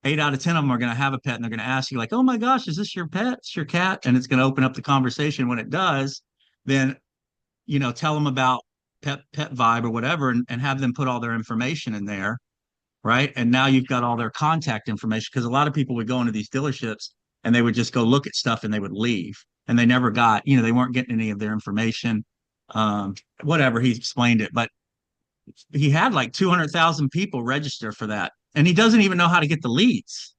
8 out of 10 of them are going to have a pet and they're going to ask you like, oh my gosh, is this your pet? It's your cat. And it's going to open up the conversation. When it does, then, tell them about pet vibe or whatever, and have them put all their information in there. Right. And now you've got all their contact information, because a lot of people would go into these dealerships and they would just go look at stuff and they would leave, and they never got, they weren't getting any of their information. Whatever, he explained it, but he had like 200,000 people register for that. And he doesn't even know how to get the leads.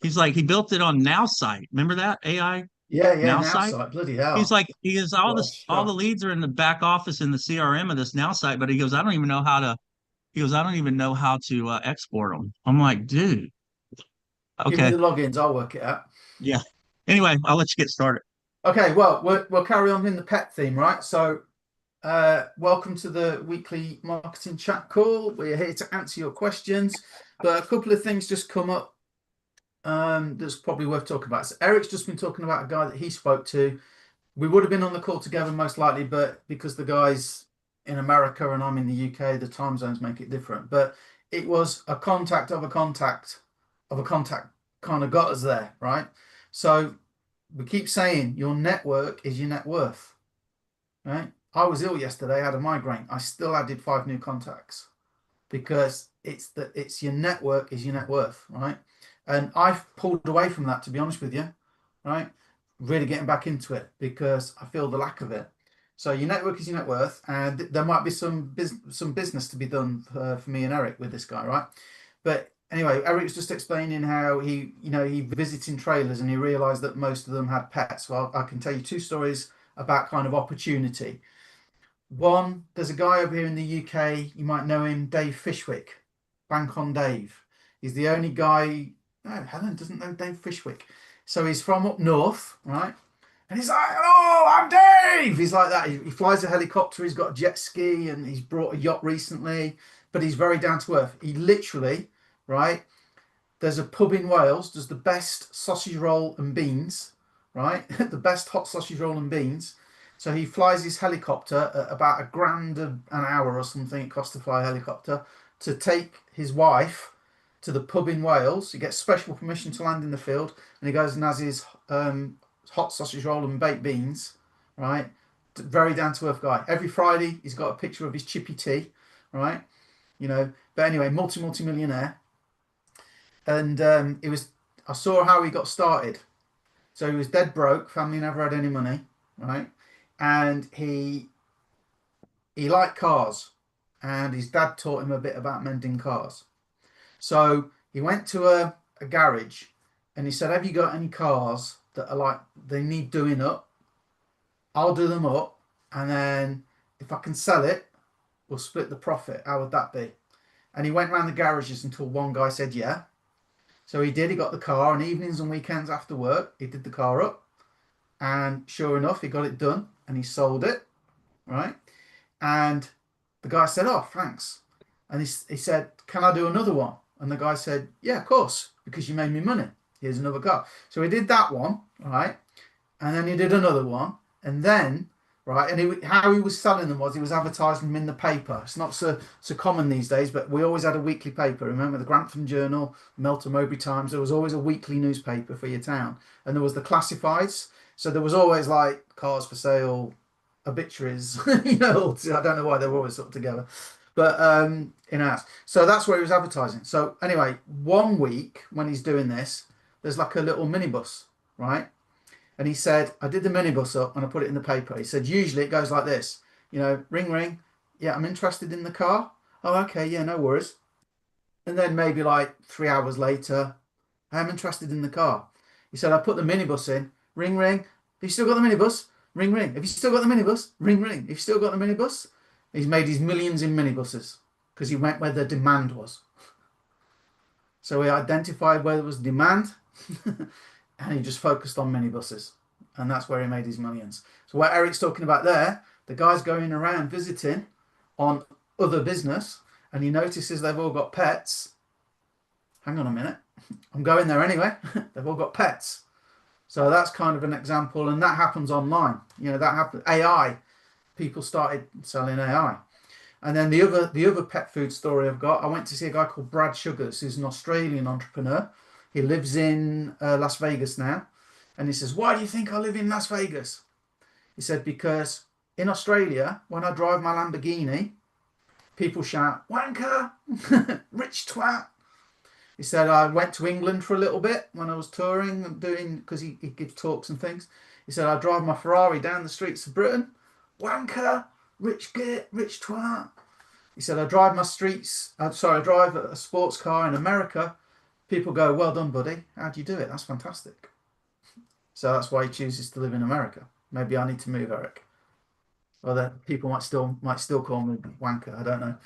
He's like, he built it on Now Site. Remember that AI Yeah, yeah, Now now Site? site, bloody He's hell. like, he has all What a this, all the shock. leads are in the back office in the CRM of this Now Site, but he goes, I don't even know how to, he goes, I don't even know how to export them. I'm like, dude, Give me okay. the logins, I'll work it out. Yeah. Anyway, I'll let you get started. Okay, well, we'll carry on in the pet theme, right? So, welcome to the weekly marketing chat call. We're here to answer your questions, but a couple of things just come up that's probably worth talking about. So, Eric's just been talking about a guy that he spoke to. We would have been on the call together most likely, but because the guy's in America and I'm in the UK, the time zones make it different. But it was a contact of a contact of a contact kind of got us there, right? So we keep saying your network is your net worth, right? I was ill yesterday, I had a migraine. I still added 5 new contacts because it's your network is your net worth, right? And I've pulled away from that, to be honest with you, right? Really getting back into it because I feel the lack of it. So your network is your net worth, and there might be some business to be done for me and Eric with this guy, right? But anyway, Eric was just explaining how he visiting trailers and he realised that most of them had pets. Well, I can tell you 2 stories about kind of opportunity. One, there's a guy over here in the UK, you might know him, Dave Fishwick, Bank on Dave. He's the only guy, no, Helen doesn't know Dave Fishwick. So he's from up north, right? And he's like, hello, I'm Dave. He's like that. He flies a helicopter, he's got a jet ski, and he's brought a yacht recently, but he's very down to earth. He literally, right? There's a pub in Wales, does the best sausage roll and beans, right? The best hot sausage roll and beans. So he flies his helicopter at about £1,000 an hour or something. It costs to fly a helicopter to take his wife to the pub in Wales. He gets special permission to land in the field, and he goes and has his hot sausage roll and baked beans, right? Very down to earth guy. Every Friday, he's got a picture of his chippy tea, right? But anyway, multi millionaire, and it was. I saw how he got started. So he was dead broke. Family never had any money, right? And he liked cars, and his dad taught him a bit about mending cars. So he went to a garage, and he said, "Have you got any cars that are like they need doing up? I'll do them up, and then if I can sell it, we'll split the profit. How would that be?" And he went around the garages until one guy said, "Yeah." So he did. He got the car, and evenings and weekends after work, he did the car up. And sure enough, he got it done and he sold it, right? And the guy said, "Oh, thanks." And he said, "Can I do another one?" And the guy said, "Yeah, of course, because you made me money. Here's another car." So he did that one, right? And then he did another one. And then, right, and how he was selling them was he was advertising them in the paper. It's not so common these days, but we always had a weekly paper. Remember the Grantham Journal, Melton Mowbray Times? There was always a weekly newspaper for your town. And there was the classifieds. So there was always like cars for sale, obituaries, I don't know why they were always sort of together. But in ours. So that's where he was advertising. So anyway, one week when he's doing this, there's like a little minibus, right? And he said, I did the minibus up and I put it in the paper. He said, usually it goes like this, ring, ring. Yeah, I'm interested in the car. Oh, okay. Yeah, no worries. And then maybe like 3 hours later, I'm interested in the car. He said, I put the minibus in. Ring, ring. Have you still got the minibus? Ring, ring. Have you still got the minibus? Ring, ring. Have you still got the minibus? He's made his millions in minibuses because he went where the demand was. So he identified where there was demand and he just focused on minibuses. And that's where he made his millions. So what Eric's talking about there, the guy's going around visiting on other business and he notices they've all got pets. Hang on a minute. I'm going there anyway. They've all got pets. So that's kind of an example. And that happens online. That happened. AI. People started selling AI. And then the other pet food story I've got, I went to see a guy called Brad Sugars, who's an Australian entrepreneur. He lives in Las Vegas now. And he says, "Why do you think I live in Las Vegas?" He said, "Because in Australia, when I drive my Lamborghini, people shout, 'Wanker, rich twat.'" He said, "I went to England for a little bit when I was touring and doing, because he gives talks and things. He said, I drive my Ferrari down the streets of Britain. 'Wanker, rich git, rich twat.'" He said, I drive a sports car in America. People go, 'Well done, buddy. How do you do it? That's fantastic.'" So that's why he chooses to live in America. Maybe I need to move, Eric. Or that people might still call me wanker. I don't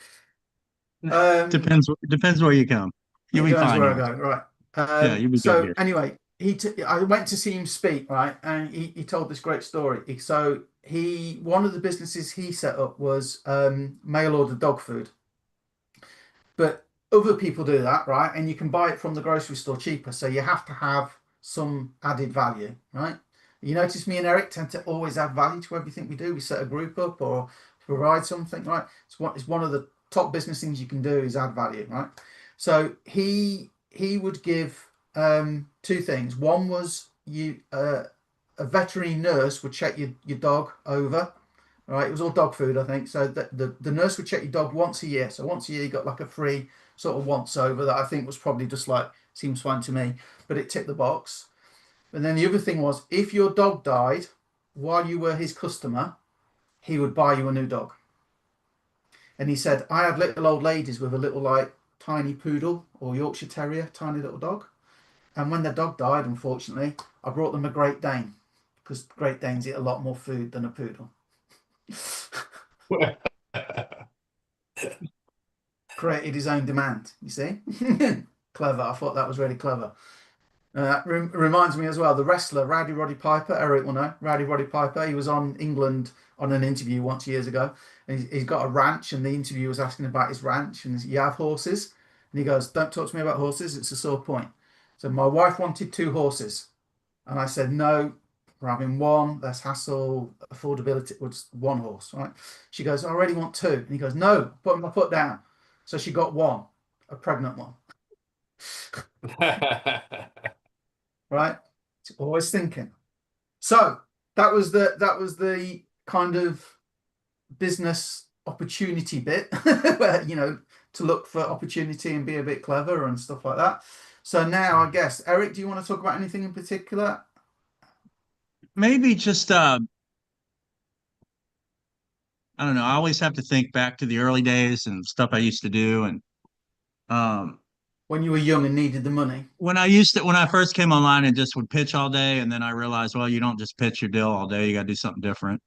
know. Depends where you come. You'll It be depends fine where I here. go. Right. Yeah, you'll be good So here. anyway, I went to see him speak, right, and he told this great story. So one of the businesses he set up was mail order dog food, but other people do that, right? And you can buy it from the grocery store cheaper. So you have to have some added value, right? You notice me and Eric tend to always add value to everything we do. We set a group up or provide something, right? It's one of the top business things you can do is add value, right? So he would give two things. One was a veterinary nurse would check your dog over, right? It was all dog food, I think. So the nurse would check your dog once a year. So once a year, you got like a free sort of once over that I think was probably just like, seems fine to me, but it ticked the box. And then the other thing was, if your dog died while you were his customer, he would buy you a new dog. And he said, I had little old ladies with a little like tiny poodle or Yorkshire Terrier, tiny little dog. And when their dog died, unfortunately, I brought them a Great Dane because Great Danes eat a lot more food than a poodle. Created his own demand, you see? Clever. I thought that was really clever. Reminds me as well, the wrestler Rowdy Roddy Piper, Eric will know, Rowdy Roddy Piper. He was on England on an interview once years ago. And he's got a ranch, and the interviewer was asking about his ranch. And you have horses? And he goes, "Don't talk to me about horses. It's a sore point." So my wife wanted two horses. And I said, "No, we're having one, less hassle, affordability, was one horse, right?" She goes, "I already want two." And he goes, "No, put my foot down." So she got one, a pregnant one, right? Always thinking. So that was the kind of business opportunity bit, where to look for opportunity and be a bit clever and stuff like that. So now I guess, Eric, do you want to talk about anything in particular? Maybe just I don't know. I always have to think back to the early days and stuff I used to do. And um, When you were young and needed the money. when I first came online and just would pitch all day, and then I realized, well, you don't just pitch your deal all day. You got to do something different.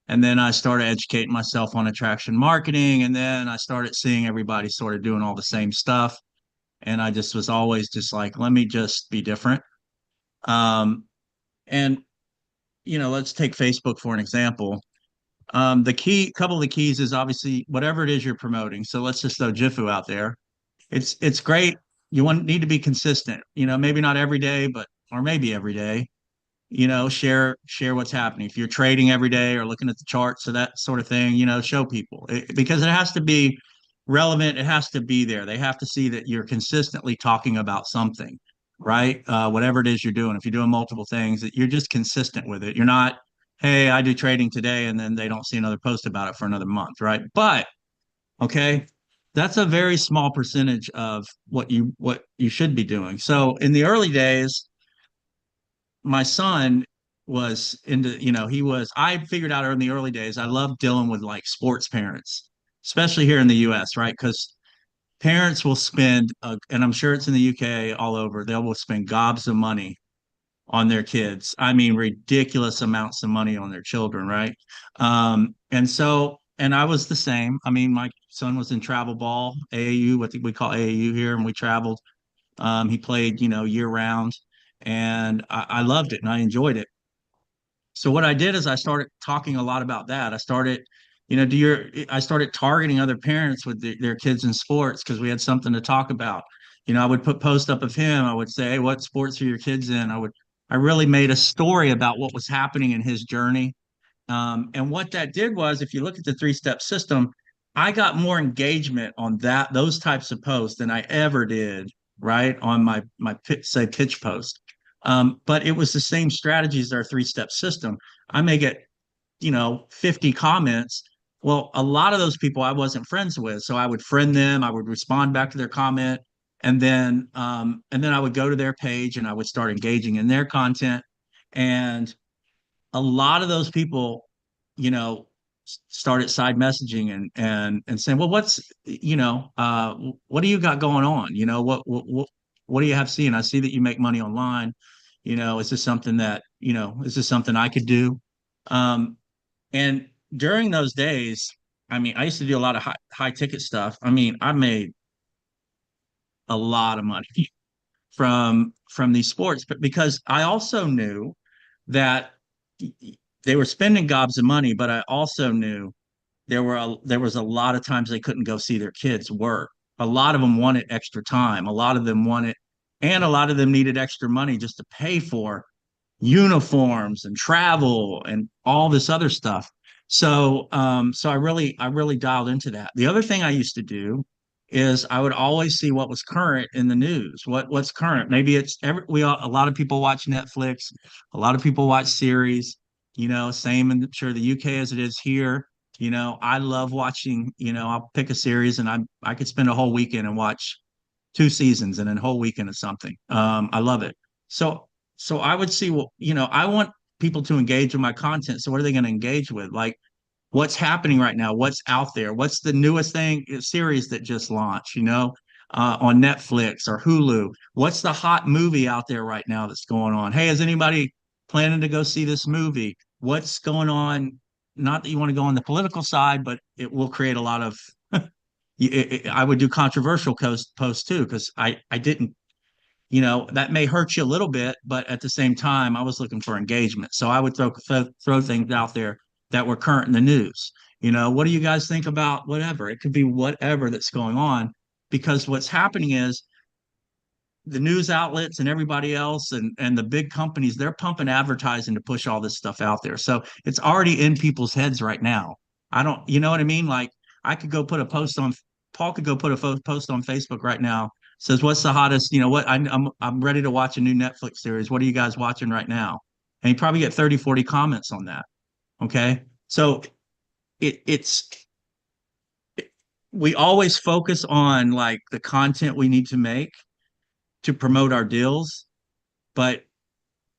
And then I started educating myself on attraction marketing, and then I started seeing everybody sort of doing all the same stuff. And I just was always just like, let me just be different. Um, and let's take Facebook for an example. Couple of the keys is obviously whatever it is you're promoting. So let's just throw Jifu out there. It's great. Need to be consistent. Maybe not every day, but or maybe every day. Share what's happening. If you're trading every day or looking at the charts or that sort of thing, show people because it has to be relevant. It has to be there. They have to see that you're consistently talking about something, right? Whatever it is you're doing. If you're doing multiple things, that you're just consistent with it. You're not, hey, I do trading today, and then they don't see another post about it for another month, right? But okay, that's a very small percentage of what you should be doing. So in the early days, my son was into, I figured out in the early days, I love dealing with like sports parents, especially here in the US, right? Because parents will spend, and I'm sure it's in the UK all over, they will spend gobs of money on their kids. I mean, ridiculous amounts of money on their children, right? And I was the same. I mean, my son was in travel ball, AAU, what we call AAU here, and we traveled. He played, year round, and I loved it and I enjoyed it. So what I did is I started talking a lot about that. I started targeting other parents with their kids in sports because we had something to talk about. I would put post up of him. I would say, "Hey, what sports are your kids in?" I really made a story about what was happening in his journey. And what that did was, if you look at the three-step system, I got more engagement on those types of posts than I ever did, right, on my say pitch post. But it was the same strategy as our three-step system. I may get 50 comments. Well, a lot of those people I wasn't friends with, so I would friend them. I would respond back to their comment, and then I would go to their page and I would start engaging in their content. And a lot of those people, you know, started side messaging and saying, "Well, what do you got going on? What do you have seen? I see that you make money online. Is this something is this something I could do?" Um, and during those days, I mean, I used to do a lot of high ticket stuff. I mean, I made a lot of money from these sports, but because I also knew that they were spending gobs of money, but I also knew there was a lot of times they couldn't go see their kids work. A lot of them wanted extra time. A lot of them needed extra money just to pay for uniforms and travel and all this other stuff. So I really dialed into that. The other thing I used to do is I would always see what was current in the news. What's current? Maybe it's a lot of people watch Netflix, a lot of people watch series. Same in sure the UK as it is here. I love watching. I'll pick a series and I could spend a whole weekend and watch two seasons and a whole weekend of something. I love it. So so I would see, well, I want people to engage with my content. So what are they going to engage with? Like what's happening right now? What's out there? What's the newest series that just launched, on Netflix or Hulu? What's the hot movie out there right now that's going on? Hey, is anybody planning to go see this movie? What's going on? Not that you want to go on the political side, but it will create a lot of I would do controversial posts too, because I didn't, that may hurt you a little bit, but at the same time, I was looking for engagement. So I would throw things out there that were current in the news. What do you guys think about whatever? It could be whatever that's going on, because what's happening is the news outlets and everybody else and the big companies, they're pumping advertising to push all this stuff out there. So it's already in people's heads right now. I don't, you know what I mean? Like I could go put a post on, Paul could go put a post on Facebook right now. Says, what's the hottest, I'm ready to watch a new Netflix series. What are you guys watching right now? And you probably get 30, 40 comments on that. Okay. So it's, we always focus on like the content we need to make to promote our deals, but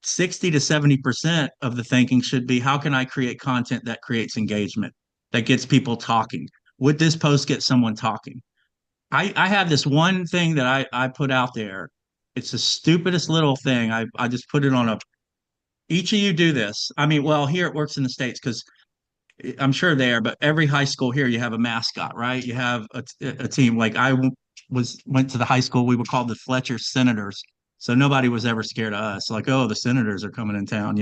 60 to 70% of the thinking should be, how can I create content that creates engagement, that gets people talking? Would this post get someone talking? I have this one thing that I put out there. It's the stupidest little thing. I just put it on each of you do this. I mean, well, here it works in the States because I'm sure there, but every high school here, you have a mascot, right? You have a team. Like went to the high school, we were called the Fletcher Senators. So nobody was ever scared of us. Like, oh, the Senators are coming in town,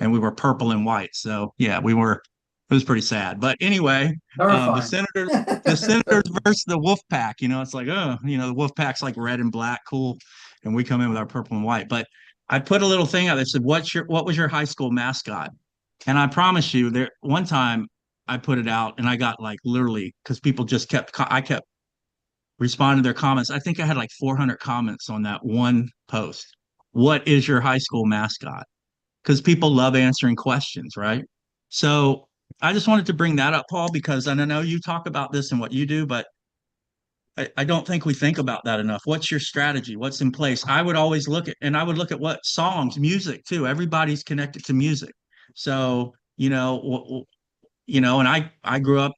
and we were purple and white. So yeah, it was pretty sad. But anyway, Horrifying. the Senators versus the Wolf Pack, it's like, oh, the Wolf Pack's like red and black, cool. And we come in with our purple and white. But I put a little thing out that said, what was your high school mascot? And I promise you, there one time I put it out and I got like literally because people just I kept responding to their comments. I think I had like 400 comments on that one post. What is your high school mascot? Because people love answering questions, right? So I just wanted to bring that up, Paul, because I know you talk about this and what you do, but I don't think we think about that enough. What's your strategy? What's in place? I would look at what songs, music too. Everybody's connected to music. So, and I grew up,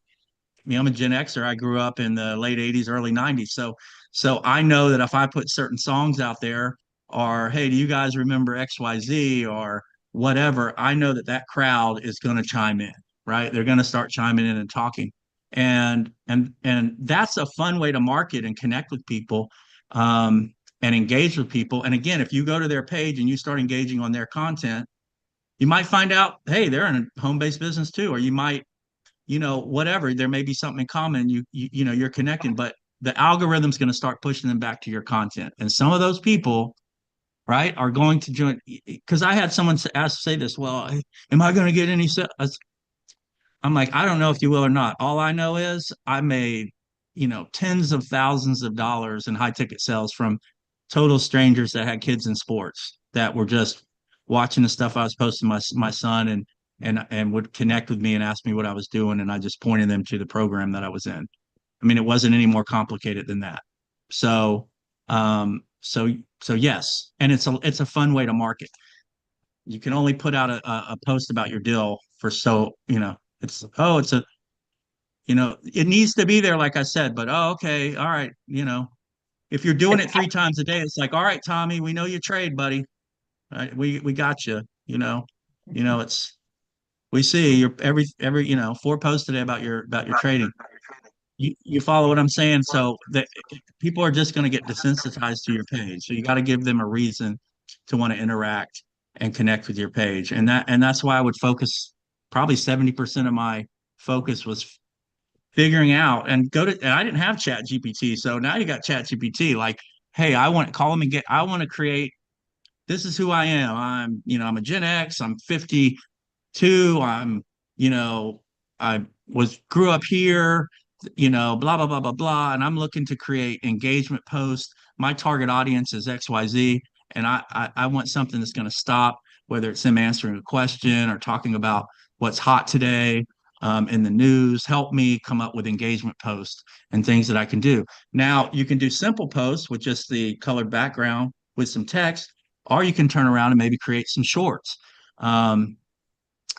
I'm a Gen Xer. I grew up in the late 80s, early 90s. So I know that if I put certain songs out there or, hey, do you guys remember XYZ or whatever, I know that that crowd is going to chime in, right? They're going to start chiming in and talking. And that's a fun way to market and connect with people, and engage with people. And again, if you go to their page and you start engaging on their content, you might find out, hey, they're in a home-based business too, or you might, whatever, there may be something in common. You're connecting, but the algorithm's going to start pushing them back to your content. And some of those people, right, are going to join. Because I had someone say this, well, am I going to get any? I'm like, I don't know if you will or not. All I know is I made, tens of thousands of dollars in high ticket sales from total strangers that had kids in sports that were just watching the stuff I was posting my son and would connect with me and ask me what I was doing, and I just pointed them to the program that I was in. I mean, it wasn't any more complicated than that. So, so yes, and it's a fun way to market. You can only put out a post about your deal for it's a it needs to be there, like I said, but oh, okay, all right, if you're doing it 3 times a day, it's like, all right, Tommy, we know you trade, buddy. All right, we got you. It's we see your every 4 posts today about your trading. You follow what I'm saying? So that people are just going to get desensitized to your page. So you got to give them a reason to want to interact and connect with your page. And that's why I would focus probably 70% of my focus was figuring out and I didn't have Chat GPT. So now you got Chat GPT. Like, hey, I want to create, this is who I am. I'm a Gen X, I'm 52, you know, I grew up here, blah, blah, blah, blah, blah. And I'm looking to create engagement posts. My target audience is XYZ. And I want something that's going to stop, whether it's them answering a question or talking about what's hot today in the news. Help me come up with engagement posts and things that I can do. Now, you can do simple posts with just the colored background with some text, or you can turn around and maybe create some shorts.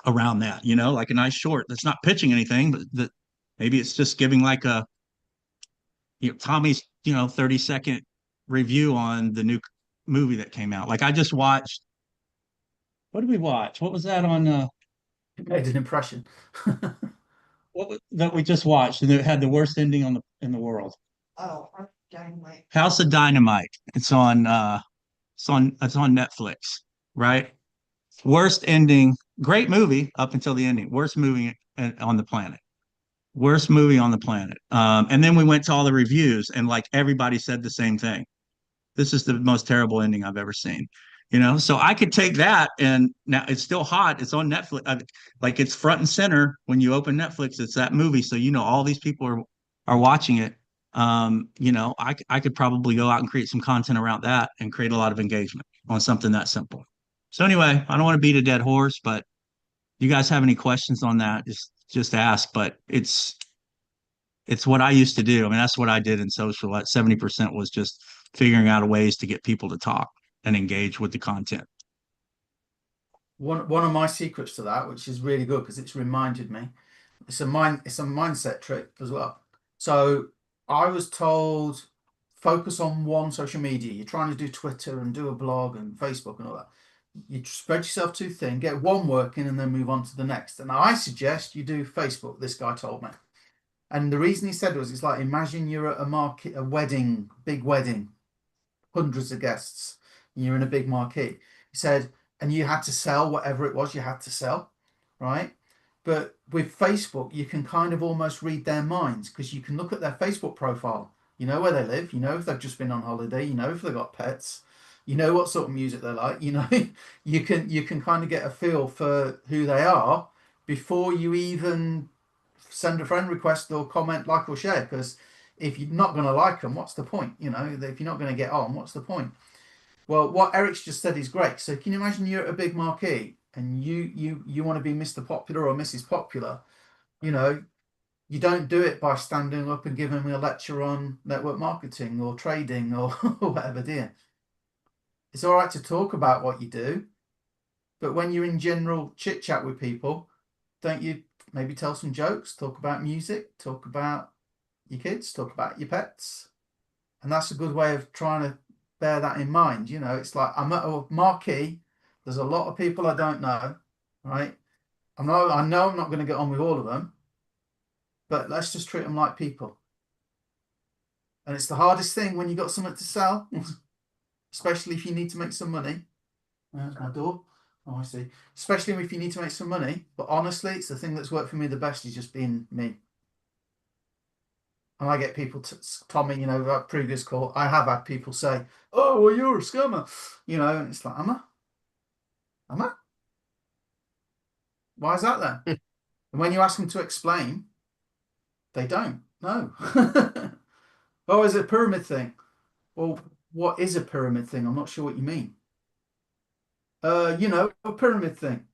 Around that, like a nice short that's not pitching anything, but that maybe it's just giving like Tommy's, 30-second review on the new movie that came out. Like I just watched, what did we watch? What was that on It made an impression. that we just watched and it had the worst ending in the world? Oh, Dynamite. House of Dynamite. It's on Netflix, right? Worst ending, great movie up until the ending. Worst movie on the planet. Worst movie on the planet. And then we went to all the reviews, and like everybody said the same thing. This is the most terrible ending I've ever seen. So I could take that, and now it's still hot. It's on Netflix. Like it's front and center when you open Netflix. It's that movie, so all these people are watching it. I could probably go out and create some content around that and create a lot of engagement on something that simple. So anyway, I don't want to beat a dead horse, but you guys have any questions on that? Just ask. But it's what I used to do. I mean, that's what I did in social. Like 70% was just figuring out ways to get people to talk and engage with the content. One of my secrets to that, which is really good because it's reminded me, it's a mindset trick as well. So I was told focus on one social media. You're trying to do Twitter and do a blog and Facebook and all that. You spread yourself too thin, get one working, and then move on to the next. And I suggest you do Facebook. This guy told me, and the reason he said was, it's like, imagine you're at a wedding, big wedding, hundreds of guests, and you're in a big marquee. He said, and you had to sell whatever it was you had to sell, right? But with Facebook, you can kind of almost read their minds because you can look at their Facebook profile. You know where they live. You know if they've just been on holiday. You know if they've got pets. You know what sort of music they like. You can kind of get a feel for who they are before you even send a friend request or comment, like, or share. Because if you're not going to like them, what's the point? If you're not going to get on, what's the point? Well, what Eric's just said is great. So can you imagine you're at a big marquee and you want to be Mr. Popular or Mrs. Popular? You don't do it by standing up and giving me a lecture on network marketing or trading or whatever, do you? It's all right to talk about what you do, but when you're in general chit chat with people, don't you maybe tell some jokes, talk about music, talk about your kids, talk about your pets? And that's a good way of trying to bear that in mind. It's like I'm at a marquee. There's a lot of people I don't know, right? I know I'm not going to get on with all of them, but let's just treat them like people. And it's the hardest thing when you got something to sell, especially if you need to make some money. There's my door. Oh, I see. Especially if you need to make some money. But honestly, it's the thing that's worked for me the best, is just being me. And I get people, Tommy, that previous call, I have had people say, oh, well, you're a scammer. And it's like, am I? Why is that then? And when you ask them to explain, they don't know. Oh, is it a pyramid thing? Well, what is a pyramid thing? I'm not sure what you mean. A pyramid thing.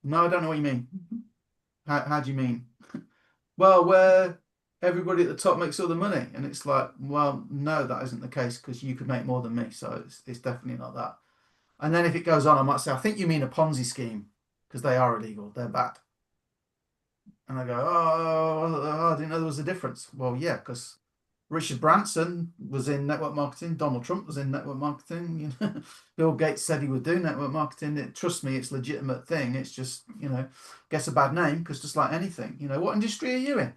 No, I don't know what you mean. How do you mean? Well, where everybody at the top makes all the money. And it's like, well, no, that isn't the case because you could make more than me. So it's definitely not that. And then if it goes on, I might say, I think you mean a Ponzi scheme because they are illegal. They're bad. And I go, I didn't know there was a difference. Well, yeah, because Richard Branson was in network marketing. Donald Trump was in network marketing. Bill Gates said he would do network marketing. Trust me, it's a legitimate thing. It's just, gets a bad name because just like anything, what industry are you in?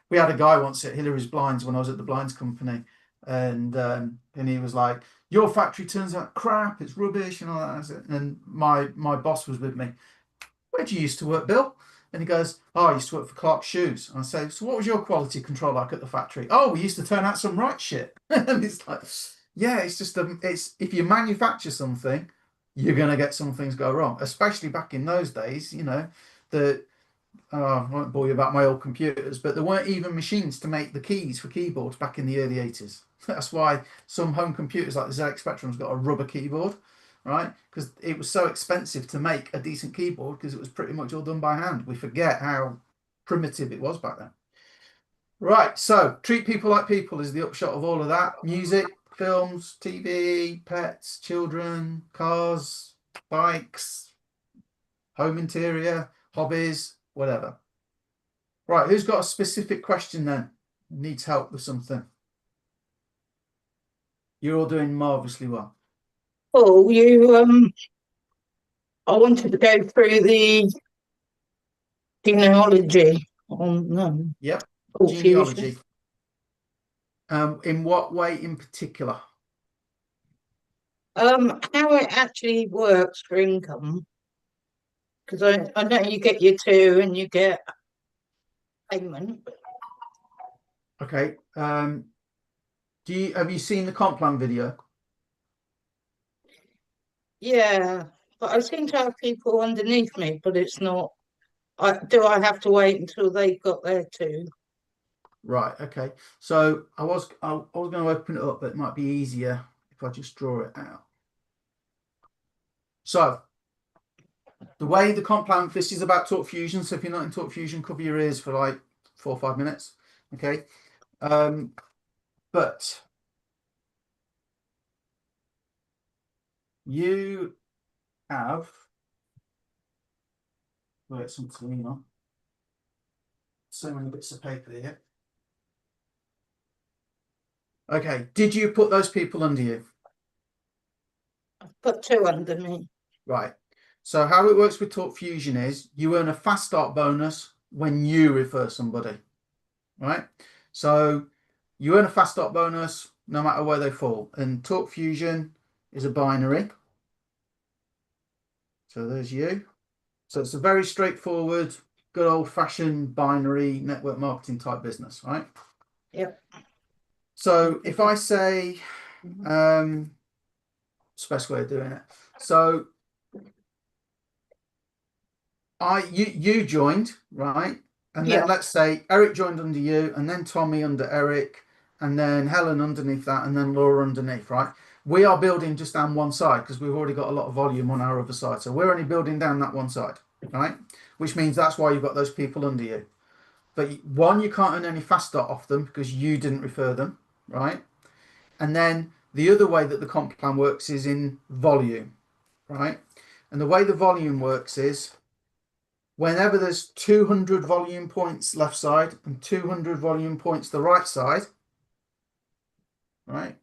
We had a guy once at Hillary's Blinds when I was at the blinds company, and he was like, "Your factory turns out crap. It's rubbish," and all that. And my boss was with me. "Where do you used to work, Bill?" And he goes, "Oh, I used to work for Clark's Shoes." And I say, "So what was your quality control like at the factory?" "Oh, we used to turn out some right shit." And it's like, yeah, it's just it's if you manufacture something, you're gonna get some things go wrong. Especially back in those days, I won't bore you about my old computers, but there weren't even machines to make the keys for keyboards back in the early 80s. That's why some home computers like the ZX Spectrum's got a rubber keyboard, right? Because it was so expensive to make a decent keyboard because it was pretty much all done by hand. We forget how primitive it was back then. Right, so treat people like people is the upshot of all of that. Music, films, TV, pets, children, cars, bikes, home interior, hobbies, whatever. Right, who's got a specific question then? Needs help with something? You're all doing marvelously well. Oh, I wanted to go through the genealogy on Yep, Fusion. genealogy. In what way in particular? How it actually works for income. Because I know you get your two and you get payment. Okay. Have you seen the comp plan video? Yeah, but I seem to have people underneath me, but it's not. Do I have to wait until they've got their two? Right. Okay. So I was going to open it up, but it might be easier if I just draw it out. So the way the comp plan, this is about Talk Fusion. So if you're not in Talk Fusion, cover your ears for like 4 or 5 minutes. Okay. But you have some clean on. So many bits of paper here. Okay. Did you put those people under you? I've put two under me. Right. So how it works with Talk Fusion is you earn a fast start bonus when you refer somebody. Right. So you earn a fast start bonus no matter where they fall. And Talk Fusion is a binary. So there's you. So it's a very straightforward, good old fashioned binary network marketing type business, right? Yep. So if I say, it's the best way of doing it. So you joined, right? And then let's say Eric joined under you, and then Tommy under Eric, and then Helen underneath that, and then Laura underneath, right? We are building just down one side because we've already got a lot of volume on our other side. So we're only building down that one side, right? Which means that's why you've got those people under you. But one, you can't earn any fast start off them because you didn't refer them, right? And then the other way that the comp plan works is in volume, right? And the way the volume works is whenever there's 200 volume points left side and 200 volume points the right side, right?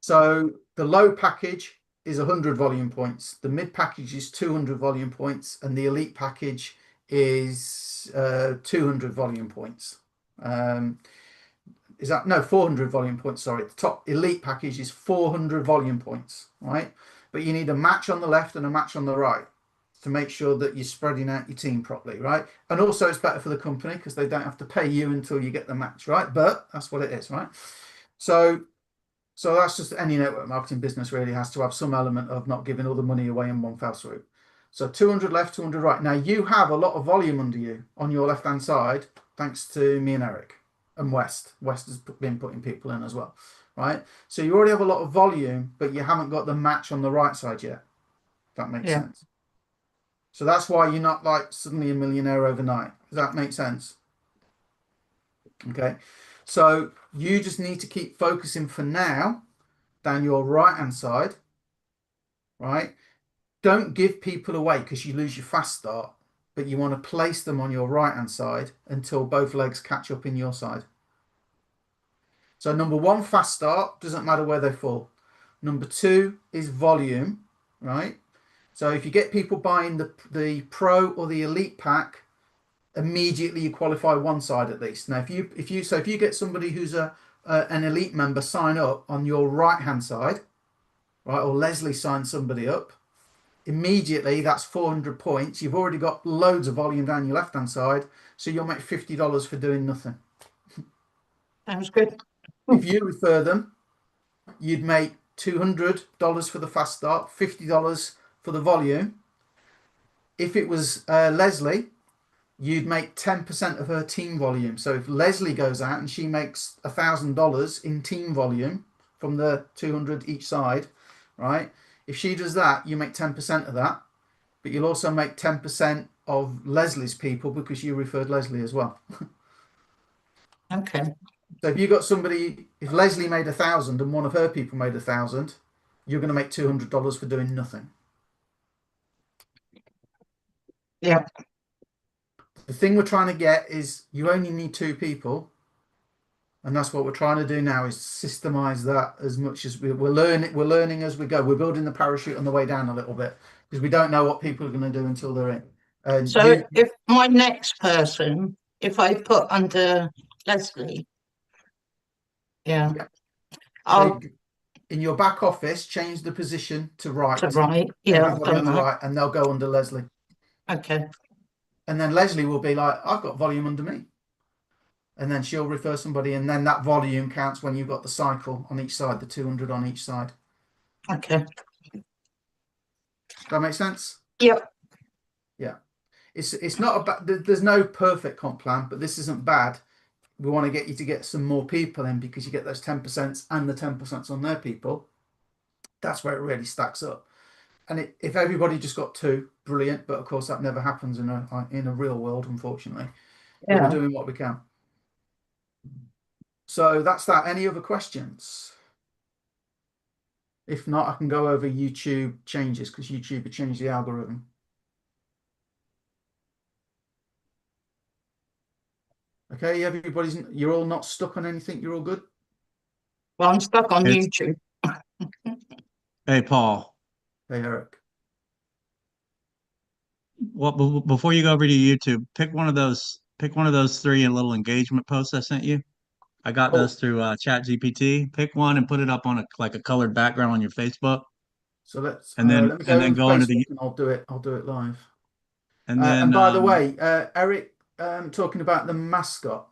So the low package is 100 volume points, the mid package is 200 volume points, and the elite package is 200 volume points. Is that no 400 volume points? Sorry, the top elite package is 400 volume points, right? But you need a match on the left and a match on the right to make sure that you're spreading out your team properly, right? And also it's better for the company because they don't have to pay you until you get the match, right? But that's what it is, right? So that's just any network marketing business really has to have some element of not giving all the money away in one fell swoop. So 200 left, 200 right. Now you have a lot of volume under you on your left-hand side, thanks to me and Eric and West. West has been putting people in as well, right? So you already have a lot of volume, but you haven't got the match on the right side yet. If that makes sense. So that's why you're not like suddenly a millionaire overnight. Does that make sense? Okay. So you just need to keep focusing for now down your right-hand side, right? Don't give people away because you lose your fast start, but you want to place them on your right-hand side until both legs catch up in your side. So number one, fast start, doesn't matter where they fall. Number two is volume, right? So if you get people buying the pro or the elite pack, immediately you qualify one side at least. Now, if you get somebody who's an elite member sign up on your right-hand side, right, or Leslie signs somebody up, immediately that's 400 points. You've already got loads of volume down your left-hand side, so you'll make $50 for doing nothing. Sounds good. If you refer them, you'd make $200 for the fast start, $50 for the volume. If it was Leslie, you'd make 10% of her team volume. So if Leslie goes out and she makes $1,000 in team volume from the 200 each side, right? If she does that, you make 10% of that, but you'll also make 10% of Leslie's people because you referred Leslie as well. Okay. So if you got somebody, if Leslie made 1,000 and one of her people made 1,000, you're going to make $200 for doing nothing. Yeah. The thing we're trying to get is you only need 2 people, and that's what we're trying to do now, is systemize that as much as we're learning as we go. We're building the parachute on the way down a little bit because we don't know what people are going to do until they're in. And So if my next person, if I put under Leslie, Yeah. I'll in your back office, change the position to right. to right. And Yeah, have I've volume done on the that. right, and they'll go under Leslie. Okay. And then Leslie will be like, I've got volume under me. And then she'll refer somebody, and then that volume counts when you've got the cycle on each side, the 200 on each side. Okay. Does that make sense? Yep. Yeah. It's not about, there's no perfect comp plan, but this isn't bad. We want to get you to get some more people in because you get those 10% and the 10% on their people. That's where it really stacks up. And if everybody just got 2, brilliant. But of course, that never happens in a real world, unfortunately. But Yeah. we're doing what we can. So that's that. Any other questions? If not, I can go over YouTube changes because YouTube had changed the algorithm. Okay, you're all not stuck on anything. You're all good. Well, I'm stuck on YouTube. Hey, Paul. Hey, Eric. Well, before you go over to YouTube, pick one of those 3 little engagement posts I sent you. I got those through Chat GPT. Pick one and put it up on a colored background on your Facebook. So let and me go then to go into the Facebook and I'll do it live. and then And by the way, Eric, talking about the mascot.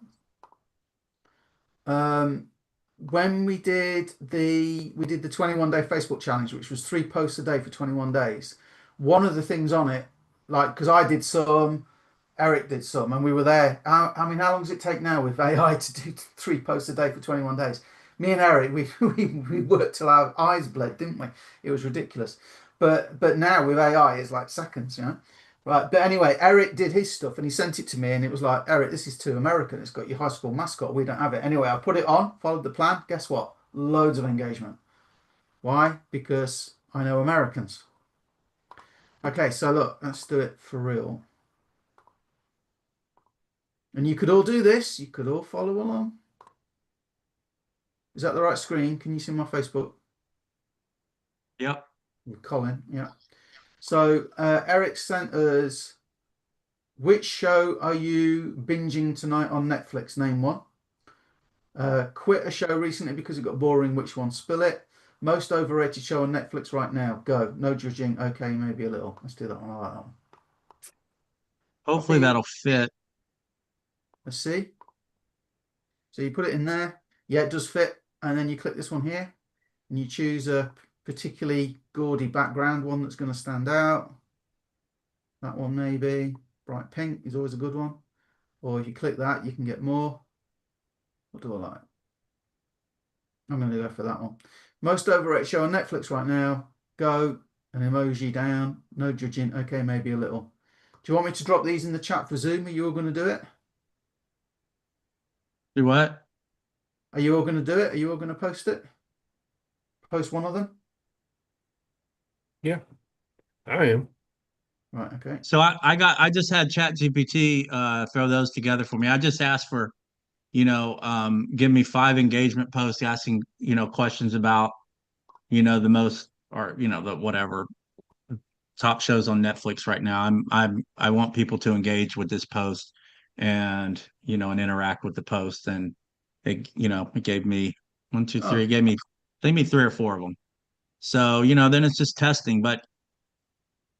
When we did the 21-day Facebook challenge, which was 3 posts a day for 21 days. One of the things on it, like, because I did some, Eric did some, and we were there. How long does it take now with AI to do 3 posts a day for 21 days? Me and Eric, we worked till our eyes bled, didn't we? It was ridiculous. But now with AI, it's like seconds, you know. Right, but anyway, Eric did his stuff and he sent it to me, and it was like, Eric, this is too American. It's got your high school mascot. We don't have it. Anyway, I put it on, followed the plan. Guess what? Loads of engagement. Why? Because I know Americans. Okay, so look, let's do it for real. And you could all do this. You could all follow along. Is that the right screen? Can you see my Facebook? Yep. With Colin, yeah. So Eric sent us, which show are you binging tonight on Netflix? Name one. Quit a show recently because it got boring. Which one? Spill it. Most overrated show on Netflix right now. Go. No judging. Okay, maybe a little. Let's do that one. I like that one. Hopefully that'll fit. Let's see. So you put it in there. Yeah, it does fit. And then you click this one here and you choose a particularly gaudy background, one that's going to stand out. That one maybe. Bright pink is always a good one. Or if you click that, you can get more. What do I like? I'm going to go for that one. Most overrated show on Netflix right now. Go. An emoji down. No judging. Okay, maybe a little. Do you want me to drop these in the chat for Zoom? Are you all going to do it? Do what? Are you all going to do it? Are you all going to post it? Post one of them? Yeah, I am. Right, okay. So I just had ChatGPT throw those together for me. I just asked for, give me 5 engagement posts asking, questions about, the most or, the whatever top shows on Netflix right now. I want people to engage with this post and, and interact with the post. And it gave me one, two, three, it gave me 3 or 4 of them. So, then it's just testing, but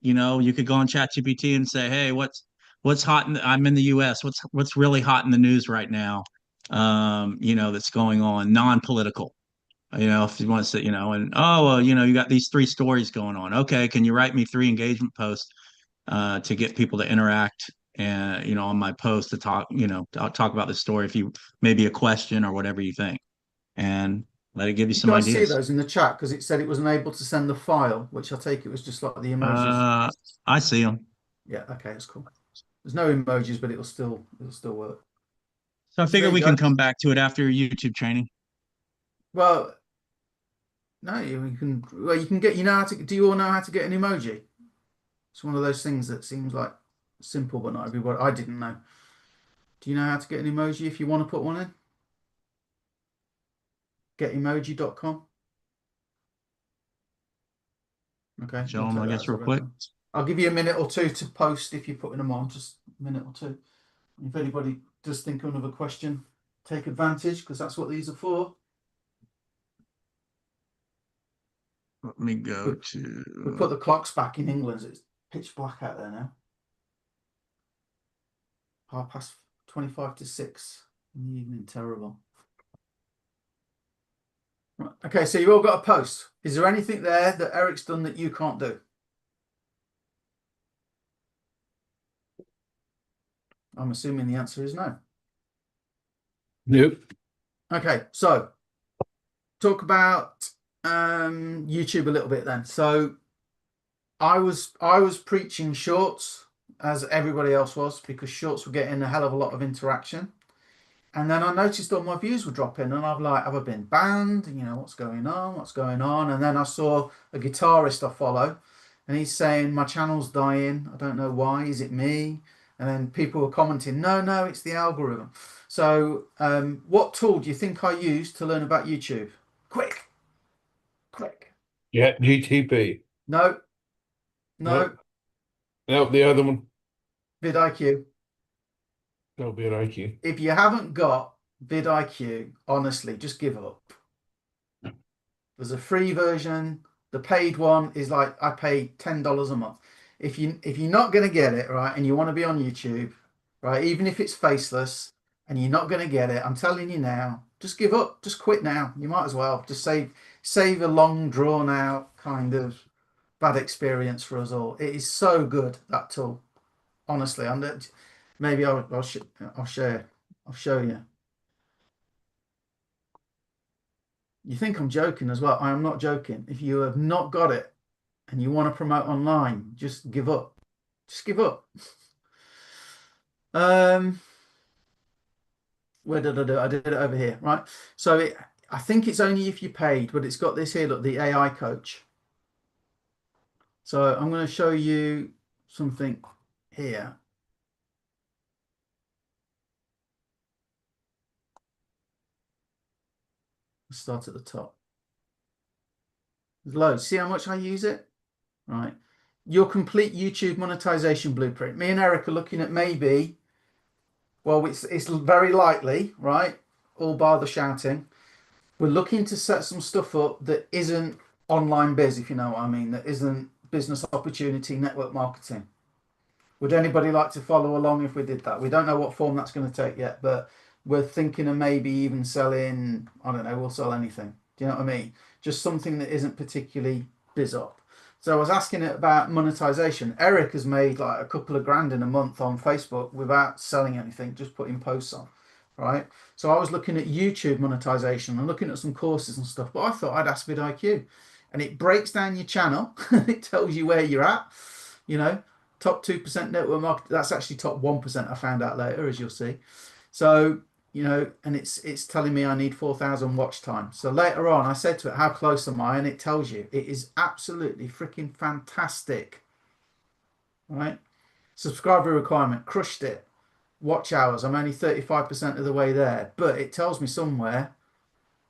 you could go on ChatGPT and say, "Hey, what's hot I'm in the US. What's really hot in the news right now? That's going on, non-political. If you want to say, and oh, well, you got these 3 stories going on. Okay, can you write me 3 engagement posts to get people to interact and on my post to talk, I'll talk about the story if you maybe a question or whatever you think, and let it give you You some guys see ideas. those in the chat because it said it wasn't able to send the file, which I take it was just like the emojis. I see them. Yeah, okay, that's cool. There's no emojis, but it'll still work. So I So figure there we you can go. come back to it after your YouTube training. Well, no, you can. Well, you can get. You know how to. Do you all know how to get an emoji? It's one of those things that seems like simple, but not everybody. I didn't know. Do you know how to get an emoji if you want to put one in? Getemoji.com. Okay, Show we'll them, take I that guess, as a real quick. reference. I'll give you a minute or two to post if you're putting them on. Just a minute or two. If anybody does think of another question, take advantage because that's what these are for. Let me go We put to. the clocks back in England. It's pitch black out there now. 25 to 6 in the evening. Terrible. Right. Okay, so you've all got a post. Is there anything there that Eric's done that you can't do? I'm assuming the answer is no. Nope. Okay, so talk about YouTube a little bit then. So I was preaching shorts as everybody else was because shorts were getting a hell of a lot of interaction. And then I noticed all my views were dropping, and I'm like, have I been banned? What's going on? What's going on? And then I saw a guitarist I follow, and he's saying my channel's dying. I don't know why. Is it me? And then people were commenting, no, it's the algorithm. So, what tool do you think I used to learn about YouTube? Quick. Yeah, GTP. No. Nope. Nope, the other one. vidIQ. That'll be an IQ. If you haven't got vidIQ, honestly, just give up. There's a free version. The paid one is like I pay $10 a month. If you're not going to get it right, and you want to be on YouTube, right, even if it's faceless, and you're not going to get it, I'm telling you now, just give up. Just quit now. You might as well just save a long drawn out kind of bad experience for us all. It is so good, that tool. Honestly, maybe I'll show you. You think I'm joking as well. I am not joking. If you have not got it and you want to promote online, just give up. Just give up. Where did I do it? I did it over here, right? So I think it's only if you paid, but it's got this here, look, the AI coach. So I'm going to show you something here. Let's start at the top. There's loads. See how much I use it? Right. Your complete YouTube monetization blueprint. Me and Eric are looking at maybe, well, it's very likely, right? All bar the shouting. We're looking to set some stuff up that isn't online biz, if you know what I mean, that isn't business opportunity, network marketing. Would anybody like to follow along if we did that? We don't know what form that's going to take yet, but we're thinking of maybe even selling, I don't know, we'll sell anything. Do you know what I mean? Just something that isn't particularly biz up. So I was asking it about monetization. Eric has made like a couple of grand in a month on Facebook without selling anything, just putting posts on, right? So I was looking at YouTube monetization and looking at some courses and stuff, but I thought I'd ask vidIQ, and it breaks down your channel. It tells you where you're at, you know, top 2% network market. That's actually top 1%. I found out later, as you'll see. So, you know, and it's telling me I need 4,000 watch time. So later on, I said to it, how close am I? And it tells you. It is absolutely freaking fantastic, right? Subscriber requirement, crushed it. Watch hours, I'm only 35% of the way there, but it tells me somewhere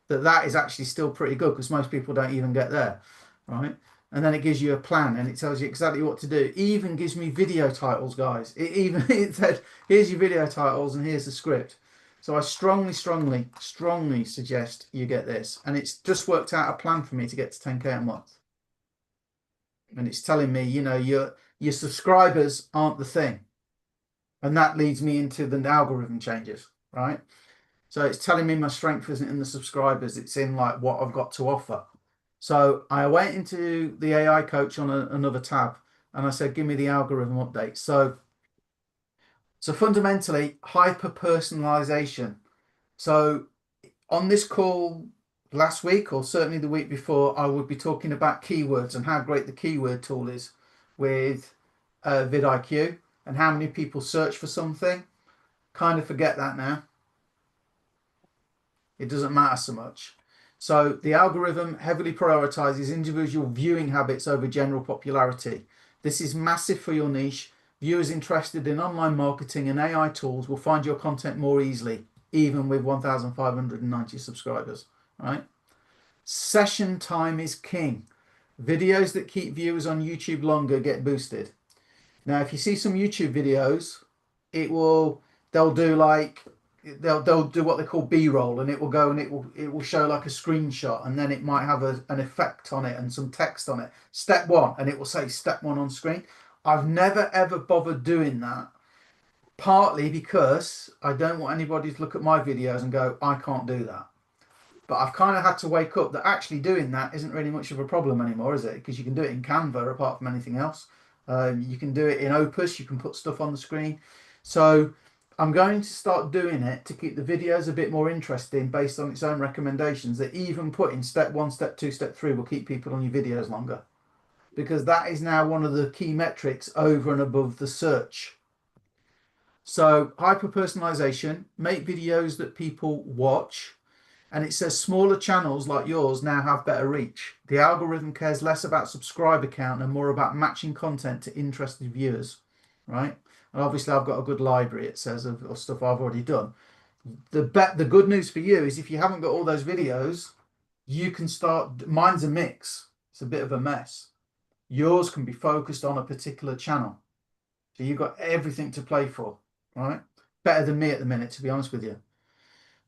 that is actually still pretty good, because most people don't even get there, right? And then it gives you a plan, and it tells you exactly what to do. It even gives me video titles, guys. It said, here's your video titles and here's the script. So I strongly suggest you get this. And it's just worked out a plan for me to get to 10K a month. And it's telling me, you know, your subscribers aren't the thing. And that leads me into the algorithm changes, right? So it's telling me my strength isn't in the subscribers. It's in like what I've got to offer. So I went into the AI coach on another tab, and I said, give me the algorithm update. So fundamentally, hyper personalization. So on this call last week, or certainly the week before, I would be talking about keywords and how great the keyword tool is with vidIQ, and how many people search for something. Kind of forget that now. It doesn't matter so much. So the algorithm heavily prioritizes individual viewing habits over general popularity. This is massive for your niche. Viewers interested in online marketing and AI tools will find your content more easily, even with 1,590 subscribers, right? Session time is king. Videos that keep viewers on YouTube longer get boosted. Now, if you see some YouTube videos, they'll do what they call B-roll, and it will go and it will show like a screenshot, and then it might have an effect on it and some text on it. Step 1, and it will say step 1 on screen. I've never ever bothered doing that, partly because I don't want anybody to look at my videos and go, I can't do that. But I've kind of had to wake up that actually doing that isn't really much of a problem anymore, is it? Because you can do it in Canva apart from anything else. You can do it in Opus. You can put stuff on the screen. So I'm going to start doing it to keep the videos a bit more interesting based on its own recommendations, that even putting step 1, step 2, step 3 will keep people on your videos longer, because that is now one of the key metrics over and above the search. So hyper personalization, make videos that people watch. And it says smaller channels like yours now have better reach. The algorithm cares less about subscriber count and more about matching content to interested viewers, right? And obviously I've got a good library, it says, of stuff I've already done. The good news for you is if you haven't got all those videos, you can start. Mine's a mix. It's a bit of a mess. Yours can be focused on a particular channel. So you've got everything to play for, right? Better than me at the minute, to be honest with you.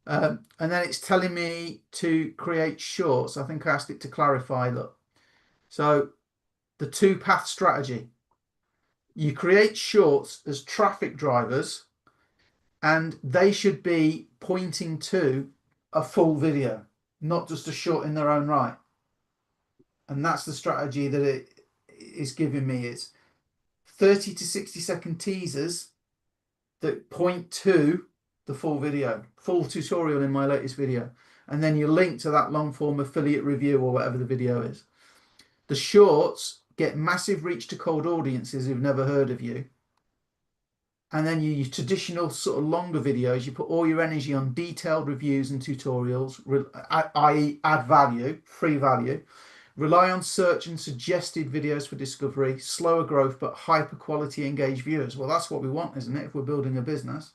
And then it's telling me to create shorts. I think I asked it to clarify, look. So the 2-path strategy. You create shorts as traffic drivers, and they should be pointing to a full video, not just a short in their own right. And that's the strategy that it is giving me. It's 30 to 60-second teasers that point to the full video, full tutorial in my latest video, and then you link to that long form affiliate review or whatever the video is. The shorts get massive reach to cold audiences who've never heard of you, and then your traditional sort of longer videos, you put all your energy on detailed reviews and tutorials, i.e. add value, free value, rely on search and suggested videos for discovery, slower growth but hyper quality engaged viewers. Well, that's what we want, isn't it, if we're building a business?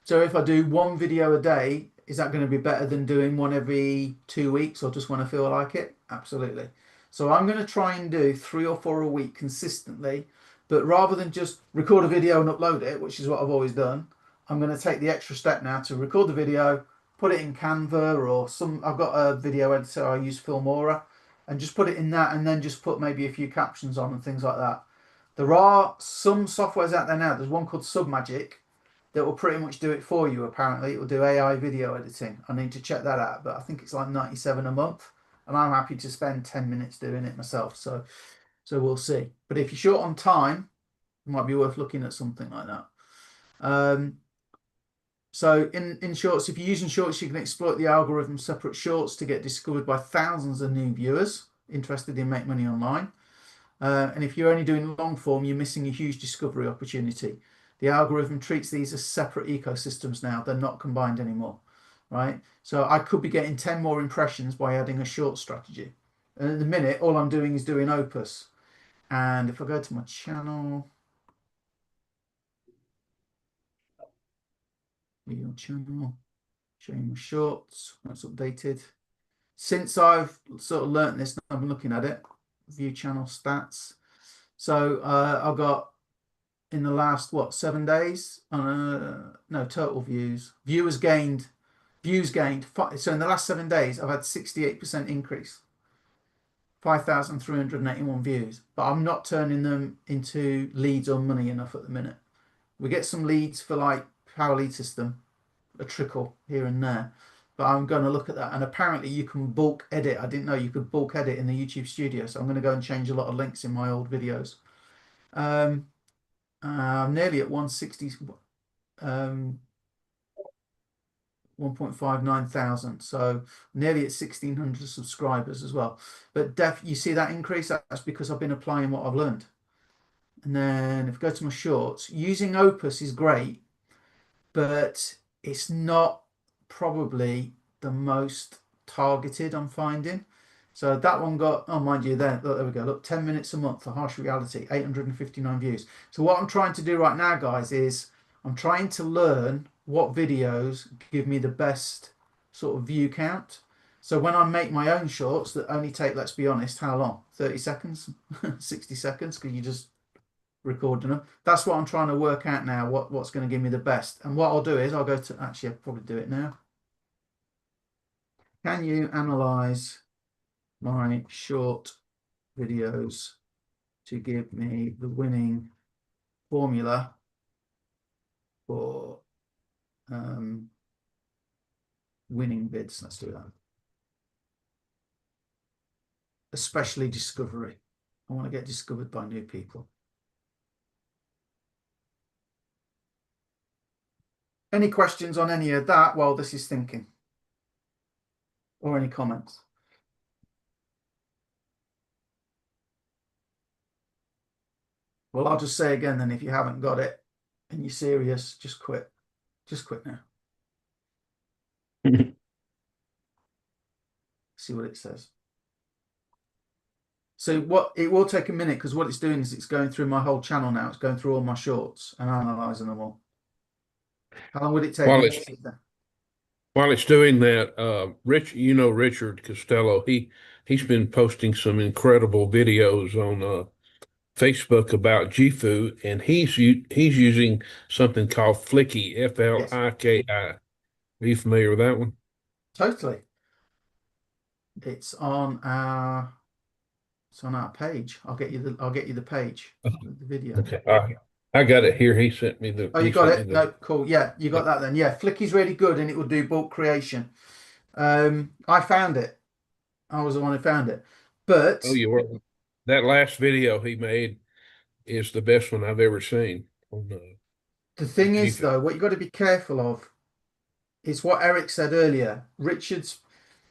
So if I do 1 video a day, is that going to be better than doing one every 2 weeks or just when I feel like it? Absolutely. So I'm going to try and do 3 or 4 a week consistently, but rather than just record a video and upload it, which is what I've always done, I'm going to take the extra step now to record the video, put it in Canva or I've got a video editor, I use Filmora, and just put it in that, and then just put maybe a few captions on and things like that. There are some softwares out there now. There's one called Submagic that will pretty much do it for you. Apparently it will do AI video editing. I need to check that out, but I think it's like 97 a month. and I'm happy to spend 10 minutes doing it myself. So we'll see. But if you're short on time, it might be worth looking at something like that. So in shorts, if you're using shorts, you can exploit the algorithm separate shorts to get discovered by thousands of new viewers interested in make money online. And if you're only doing long form, you're missing a huge discovery opportunity. The algorithm treats these as separate ecosystems now. They're not combined anymore, right? So I could be getting 10 more impressions by adding a short strategy. And at the minute, all I'm doing is doing Opus. And if I go to my channel, video channel, showing my shorts, that's updated. Since I've sort of learnt this, I've been looking at it, view channel stats. So I've got in the last, 7 days, no, total views, views gained. So in the last 7 days, I've had 68% increase, 5,381 views, but I'm not turning them into leads or money enough at the minute. We get some leads for like power lead system, a trickle here and there, but I'm going to look at that. And apparently you can bulk edit. I didn't know you could bulk edit in the YouTube studio, so I'm going to go and change a lot of links in my old videos. I'm nearly at 160, 1.59 thousand, so nearly at 1,600 subscribers as well. But you see that increase? That's because I've been applying what I've learned. And then if I go to my shorts, using Opus is great, but it's not probably the most targeted I'm finding. So that one got, oh, mind you, there we go. Look, 10 minutes a month for harsh reality, 859 views. So what I'm trying to do right now, guys, is I'm trying to learn what videos give me the best sort of view count. So when I make my own shorts that only take, let's be honest, how long? 30 seconds, 60 seconds, because you just recording them. That's what I'm trying to work out now, what's going to give me the best. And what I'll do is I'll go to, actually I'll probably do it now. Can you analyze my short videos to give me the winning formula for winning bids? Let's do that. Especially discovery. I want to get discovered by new people. Any questions on any of that while this is thinking? Or any comments? Well, I'll just say again then, if you haven't got it and you're serious, just quit. Just quit now. See what it says. So what it will take a minute, because what it's doing is it's going through my whole channel now. It's going through all my shorts and analysing them all. How long would it take? While it's doing that, Richard Costello, he's been posting some incredible videos on Facebook about GFU, and he's using something called Flicky, Fliki. Are you familiar with that one? Totally. It's on our page. I'll get you the page of the video. Okay. I got it here. He sent me the. Oh, you got it? No, cool. Yeah, you got that then. Yeah, Flicky's really good, and it will do bulk creation. I found it. I was the one who found it. But you were. That last video he made is the best one I've ever seen. The thing is, though, what you've got to be careful of is what Eric said earlier. Richard's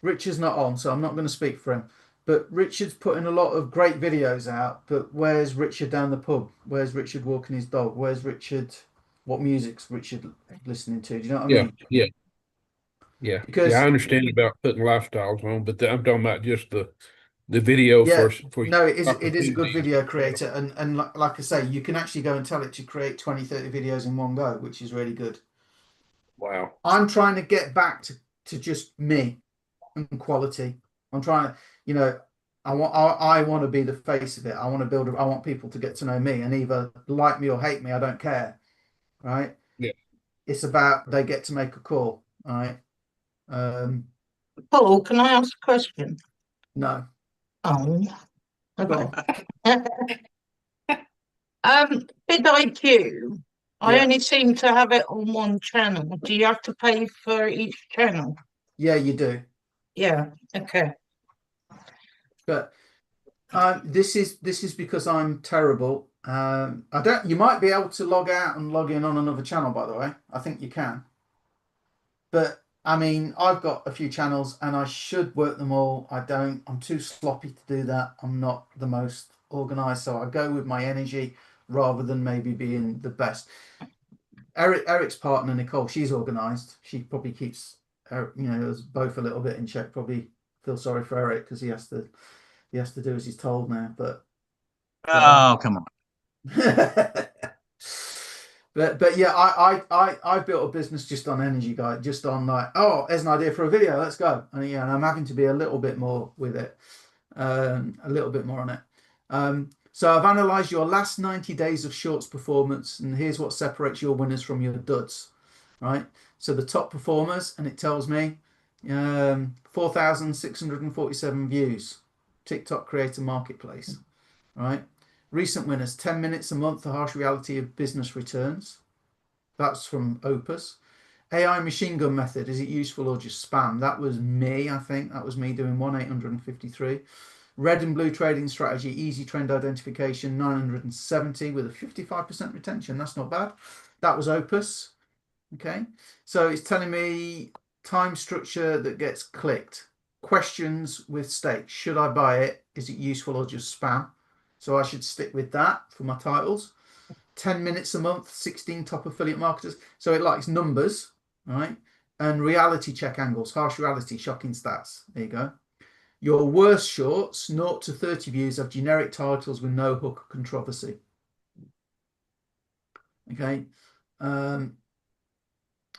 not on, so I'm not going to speak for him. But Richard's putting a lot of great videos out. But where's Richard down the pub? Where's Richard walking his dog? Where's Richard? What music's Richard listening to? Do you know what I mean? Yeah. Because I understand about putting lifestyles on, but I'm talking about just the video for no, it is a good video creator, and like I say, you can actually go and tell it to create 20, 30 videos in one go, which is really good. Wow. I'm trying to get back to just me and quality. I'm trying to, I want to be the face of it. I want to I want people to get to know me and either like me or hate me. I don't care. Right. Yeah. It's about they get to make a call. Right. Paul, can I ask a question? No. Oh, Go okay. vidIQ. I Yeah. only seem to have it on one channel. Do you have to pay for each channel? Yeah, you do. Yeah. Okay. But this is because I'm terrible. I don't. You might be able to log out and log in on another channel, by the way. I think you can. But I mean, I've got a few channels and I should work them all. I don't. I'm too sloppy to do that. I'm not the most organized, so I go with my energy rather than maybe being the best. Eric's partner Nicole, she's organized. She probably keeps us both a little bit in check. Probably feel sorry for Eric because he has to do as he's told now. But Oh, come on. but yeah, I built a business just on energy, guys, just on like, oh, there's an idea for a video, let's go. And yeah, and I'm having to be a little bit more with it, a little bit more on it. So I've analyzed your last 90 days of shorts performance, and here's what separates your winners from your duds, right? So the top performers, and it tells me 4,647 views, TikTok Creator Marketplace, right? Recent winners, 10 minutes a month, the harsh reality of business returns. That's from Opus. AI machine gun method, is it useful or just spam? That was me, I think. That was me doing 1,853. Red and blue trading strategy, easy trend identification, 970 with a 55% retention. That's not bad. That was Opus. Okay. So it's telling me time structure that gets clicked. Questions with stakes. Should I buy it? Is it useful or just spam? So I should stick with that for my titles. 10 minutes a month, 16 top affiliate marketers. So it likes numbers, right? And reality check angles, harsh reality, shocking stats. There you go. Your worst shorts, 0 to 30 views, have generic titles with no hook or controversy. Okay.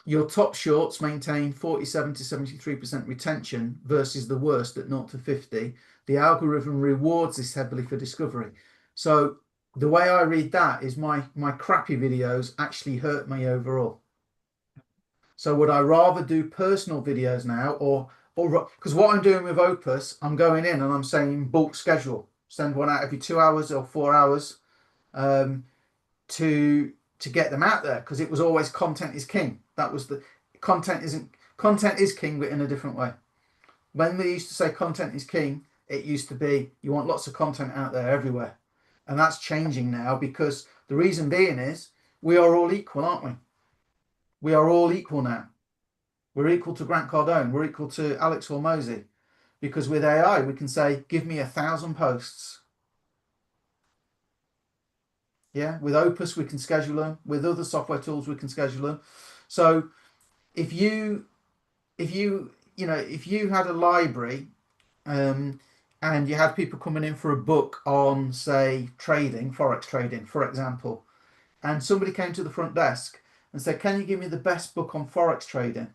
Your top shorts maintain 47 to 73% retention versus the worst at 0 to 50. The algorithm rewards this heavily for discovery. So the way I read that is my crappy videos actually hurt me overall. So would I rather do personal videos now, or because what I'm doing with Opus, I'm going in and I'm saying bulk schedule, send one out every 2 hours or 4 hours, to get them out there, because it was always content is king. That was the content is king, but in a different way. When we used to say content is king, it used to be you want lots of content out there everywhere. And that's changing now, because the reason being is we are all equal, aren't we? We are all equal now. We're equal to Grant Cardone. We're equal to Alex Hormozy, because with AI, we can say, give me 1,000 posts. Yeah, with Opus, we can schedule them. With other software tools, we can schedule them. So if you had a library, and you had people coming in for a book on, say, trading, forex trading, for example, and somebody came to the front desk and said, can you give me the best book on forex trading?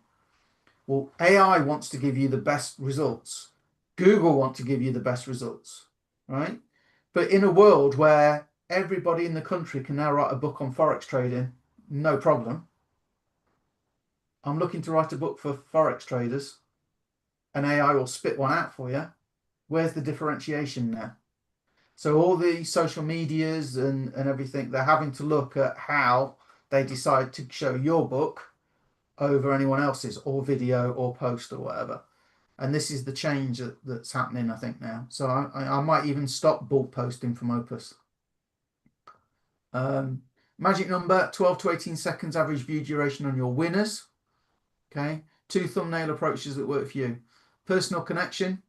Well, AI wants to give you the best results. Google want to give you the best results, right? But in a world where everybody in the country can now write a book on forex trading, no problem. I'm looking to write a book for forex traders, and AI will spit one out for you. Where's the differentiation there? So all the social medias and everything, they're having to look at how they decide to show your book over anyone else's, or video or post or whatever. And this is the change that's happening, I think, now. So I might even stop bulk posting from Opus. Magic number, 12 to 18 seconds average view duration on your winners. Okay. 2 thumbnail approaches that work for you. Personal connection.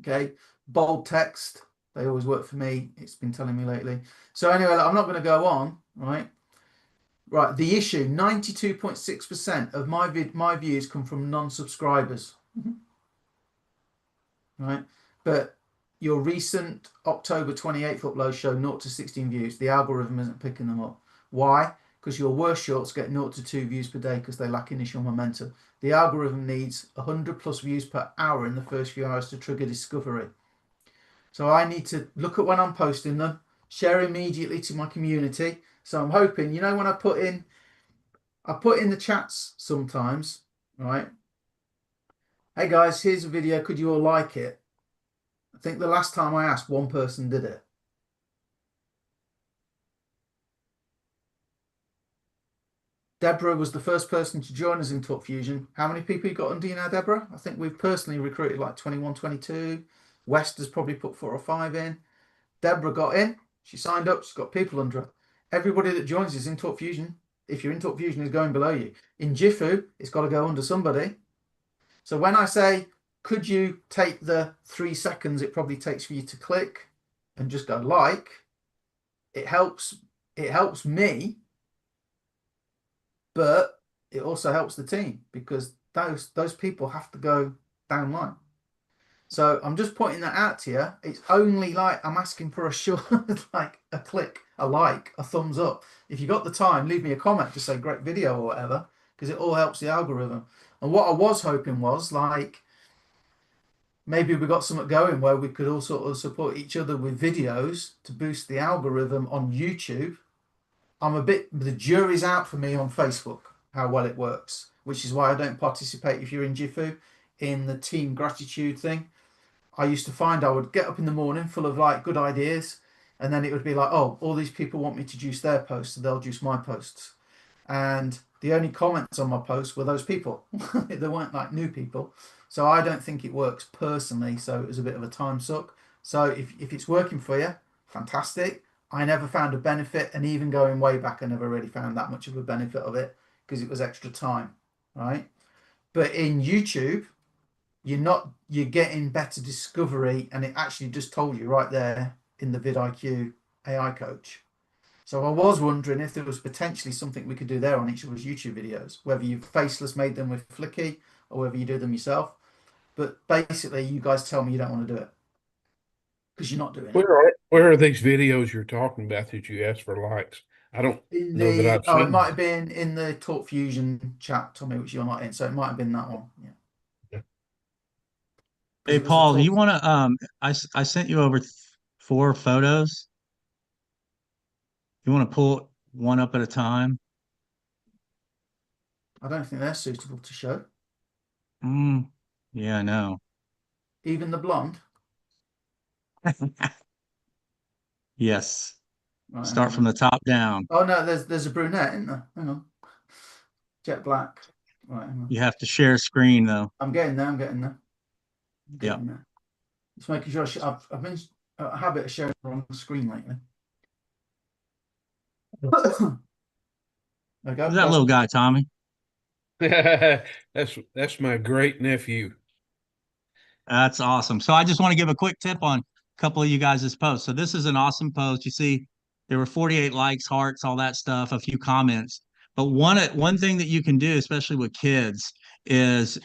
Okay. Bold text. They always work for me. It's been telling me lately. So anyway, I'm not going to go on, right? Right, the issue, 92.6% of my views come from non-subscribers. Right? But your recent October 28th upload show 0 to 16 views. The algorithm isn't picking them up. Why? Because your worst shorts get 0 to 2 views per day because they lack initial momentum. The algorithm needs 100 plus views per hour in the first few hours to trigger discovery. So I need to look at when I'm posting them, share immediately to my community. So I'm hoping, when I put in the chats sometimes, right? Hey guys, here's a video. Could you all like it? I think the last time I asked, one person did it. Deborah was the first person to join us in Talk Fusion. How many people you got under you now, Deborah? I think we've personally recruited like 21, 22. West has probably put 4 or 5 in. Deborah got in. She signed up. She's got people under her. Everybody that joins is in Talk Fusion. If you're in Talk Fusion, is going below you. In Jifu, it's got to go under somebody. So when I say, could you take the 3 seconds it probably takes for you to click and just go like, it helps me, but it also helps the team because those people have to go down line. So I'm just pointing that out to you. It's only like I'm asking for a short, like a click, a like, a thumbs up. If you got the time, leave me a comment to say great video or whatever, because it all helps the algorithm. And what I was hoping was like, maybe we got something going where we could all sort of support each other with videos to boost the algorithm on YouTube. The jury's out for me on Facebook, how well it works, which is why I don't participate if you're in Jifu in the team gratitude thing. I used to find I would get up in the morning full of like good ideas, and then it would be like, oh, all these people want me to juice their posts, so they'll juice my posts. And the only comments on my posts were those people. They weren't like new people. So I don't think it works personally. So it was a bit of a time suck. So if it's working for you, fantastic. I never found a benefit, and even going way back, I never really found that much of a benefit of it because it was extra time, right? But in YouTube, you're getting better discovery, and it actually just told you right there in the vidIQ AI coach. So I was wondering if there was potentially something we could do there on each of those YouTube videos, whether you've faceless made them with Flicky or whether you do them yourself. But basically, you guys tell me you don't want to do it because you're not doing it. Where are these videos you're talking about that you asked for likes? I don't In know that the I've seen it might them. have been in the Talk Fusion chat, Tommy, which you're not in. So it might have been that one. Yeah. Hey, Because it was the Paul, do talk. you want to, I sent you over 4 photos. You want to pull one up at a time? I don't think they're suitable to show. Yeah, I know. Even the blonde. Yes. Right, Start from the top down. oh no, there's a brunette, isn't there? Hang on. Jet black. Right, hang on. You have to share screen though. I'm getting there. I'm getting there. I'm Yeah. getting there. Just making sure I've been a habit of sharing on the screen lately. There we go. Who's that little guy, Tommy? That's my great nephew. That's awesome. So I just want to give a quick tip on a couple of you guys' posts. So this is an awesome post. You see, there were 48 likes, hearts, all that stuff, a few comments. But one thing that you can do, especially with kids, is,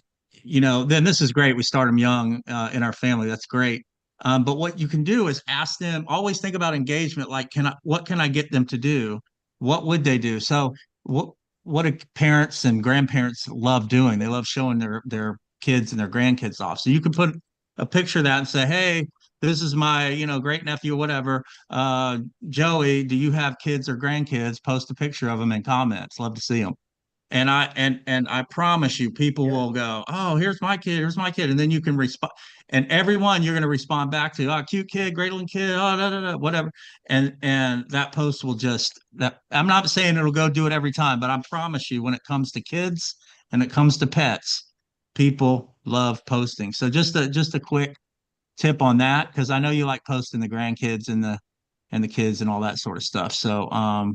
then this is great. We start them young in our family. That's great. But what you can do is ask them. Always think about engagement. Like, what can I get them to do? What would they do? So what do parents and grandparents love doing? They love showing their kids and their grandkids off. So you can put a picture of that and say, hey, this is my, great nephew or whatever. Joey, do you have kids or grandkids? Post a picture of them in comments. Love to see them. And I promise you, people Yeah. will go, oh, here's my kid, and then you can respond, and everyone you're going to respond back to, oh, cute kid, great looking kid, oh, da, da, da, whatever, and that post will that. I'm not saying it'll go do it every time, but I promise you, when it comes to kids and it comes to pets, people love posting. So just a quick tip on that, because I know you like posting the grandkids and the kids and all that sort of stuff. So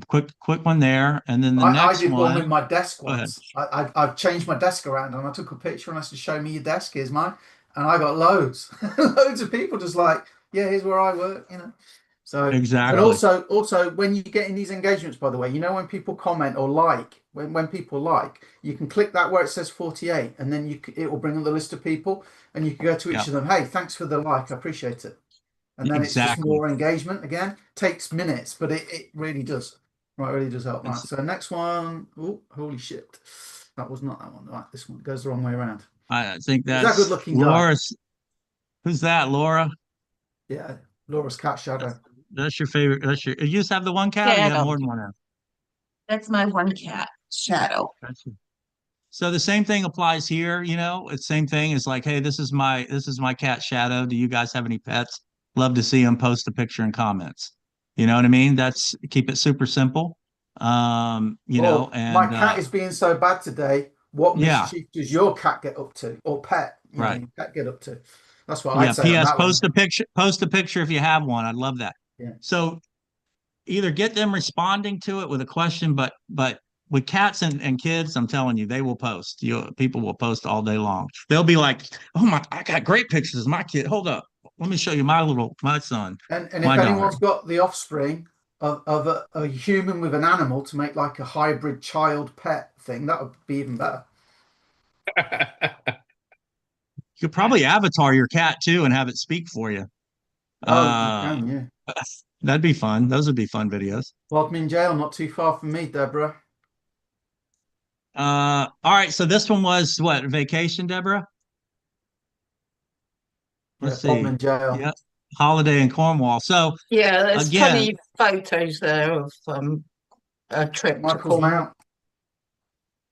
quick one there, and then the I next did one one. with my desk Go ahead. once. I've changed my desk around and I took a picture and I said, show me your desk, here's mine. And I got loads, loads of people just like, yeah, here's where I work, So, and Exactly. also when you get in these engagements, by the way, when people comment or like, when people like, you can click that where it says 48 and then it will bring up the list of people and you can go to each Yep. of them. Hey, thanks for the like. I appreciate it. And then it's just Exactly. more engagement again. Takes minutes, but it really does. Right, it really does help. Right. So next one. Oh, holy shit. That was not that one. Right, this one goes the wrong way around. I think Is that that's good looking guy? Laura's. Who's that, Laura? Yeah, Laura's cat shadow. That's your favorite. You just have the one cat, or you have Shadow. more than one? That's my one cat, Shadow. Gotcha. So the same thing applies here, it's same thing. It's like, hey, this is my cat Shadow. Do you guys have any pets? Love to see them. Post a picture and comments. You know what I mean? Keep it super simple. And my cat is being so bad today. What Yeah. mischief does your cat get up to, or pet? Right. Your pet get up to. That's what Yeah. I'd say on P.S. that one. Post a picture if you have one. I'd love that. Yeah. So either get them responding to it with a question, but with cats and kids, I'm telling you, they will post. People will post all day long. They'll be like, "Oh my, I got great pictures of my kid. Hold up, let me show you my son, And my if daughter." anyone's got the offspring of a human with an animal to make like a hybrid child pet thing, that would be even better. You could probably avatar your cat too and have it speak for you. Oh, you Uh, can, yeah. that'd be fun. Those would be fun videos. Lock me in jail, not too far from me, Deborah. All right. So this one was what, vacation, Deborah? Yeah, Let's Bodmin see. jail. Yeah, holiday in Cornwall. So Yeah, there's again, funny photos there of a trip to Michael's Cornwall. Mount.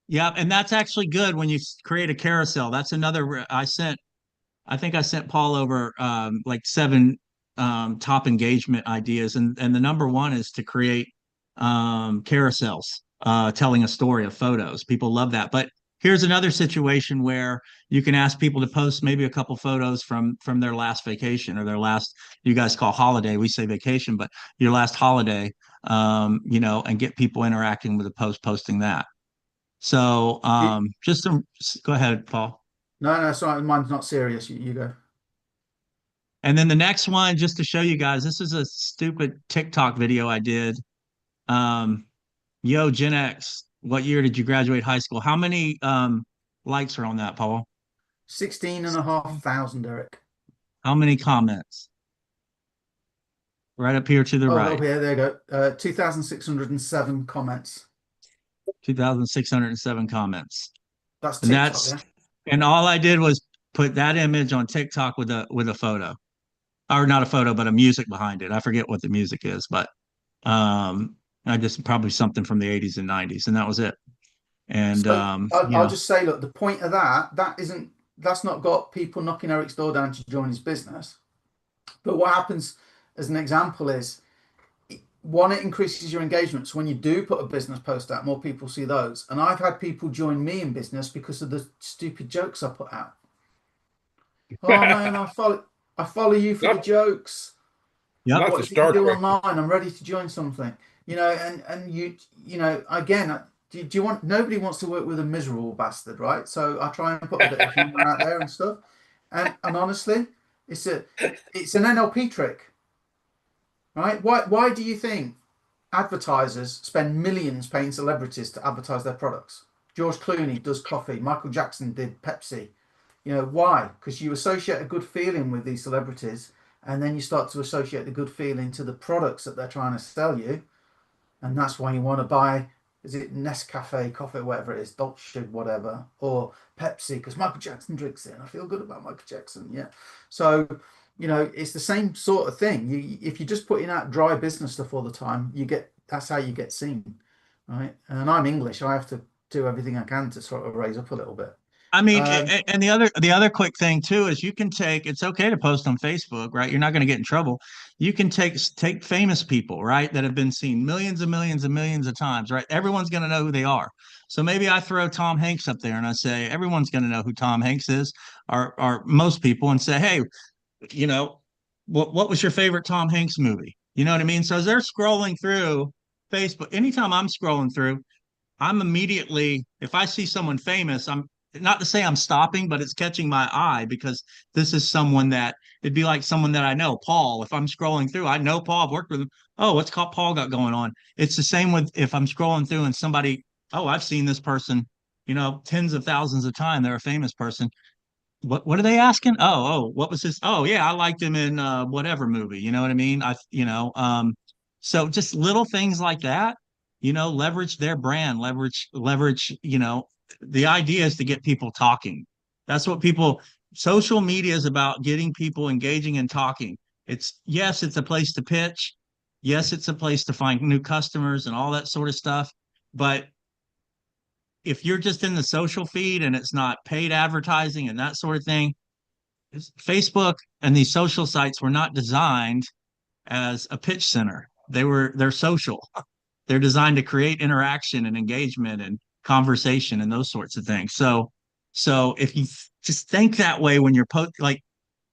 yeah, and that's actually good when you create a carousel. That's another. I think I sent Paul over like 7 top engagement ideas, and the number one is to create carousels, telling a story of photos. People love that. But here's another situation where you can ask people to post maybe a couple photos from their last vacation or their last, you guys call holiday, we say vacation, but your last holiday, and get people interacting with the post, posting that. So go ahead, Paul. No, sorry, mine's not serious. You go. And then the next one, just to show you guys, this is a stupid TikTok video I did. Yo, Gen X, what year did you graduate high school? How many likes are on that, Paul? 16,500, Eric. How many comments? Right up here to the Oh, right. over here, there you go. 2,607 comments. 2,607 comments. That's And TikTok, yeah. and all I did was put that image on TikTok with a photo. Or not a photo, but a music behind it. I forget what the music is, but I just probably something from the 80s and 90s, and that was it. And So I'll just say, look, the point of that's not got people knocking Eric's door down to join his business. But what happens as an example is, one, it increases your engagement. So when you do put a business post out, more people see those. And I've had people join me in business because of the stupid jokes I put out. Oh man, I follow you for the jokes. Yep. Not What the is it you Star do Trek. online? I'm ready to join something. And you know, again, do you want? Nobody wants to work with a miserable bastard, right? So I try and put a bit of humor out there and stuff. And honestly, it's an NLP trick, right? Why do you think advertisers spend millions paying celebrities to advertise their products? George Clooney does coffee. Michael Jackson did Pepsi. Why? Because you associate a good feeling with these celebrities, and then you start to associate the good feeling to the products that they're trying to sell you. And that's why you want to buy, is it Nescafe coffee, whatever it is, Dolce, whatever, or Pepsi, because Michael Jackson drinks it, and I feel good about Michael Jackson. Yeah. So, it's the same sort of thing. If you're just putting out dry business stuff all the time, that's how you get seen, right? And I'm English. I have to do everything I can to sort of raise up a little bit. I mean, and the other quick thing too is it's okay to post on Facebook, right? You're not going to get in trouble. You can take famous people, right, that have been seen millions and millions and millions of times, right? Everyone's going to know who they are. So maybe I throw Tom Hanks up there and I say everyone's going to know who Tom Hanks is, or most people, and say, hey, what was your favorite Tom Hanks movie? You know what I mean? So as they're scrolling through Facebook, anytime I'm scrolling through, I'm immediately, if I see someone famous, I'm not to say I'm stopping, but it's catching my eye because this is someone that it'd be like someone that I know, Paul. If I'm scrolling through, I know Paul, I've worked with him. Oh, what's called Paul got going on? It's the same with if I'm scrolling through and somebody, oh, I've seen this person, tens of thousands of times. They're a famous person. What are they asking? What was this? Oh, yeah, I liked him in whatever movie. You know what I mean? So just little things like that, leverage their brand, leverage, the idea is to get people talking. That's what social media is about, getting people engaging and talking. Yes, it's a place to pitch. Yes, it's a place to find new customers and all that sort of stuff. But if you're just in the social feed and it's not paid advertising and that sort of thing, Facebook and these social sites were not designed as a pitch center. They're social. They're designed to create interaction and engagement and conversation and those sorts of things. So if you just think that way when you're like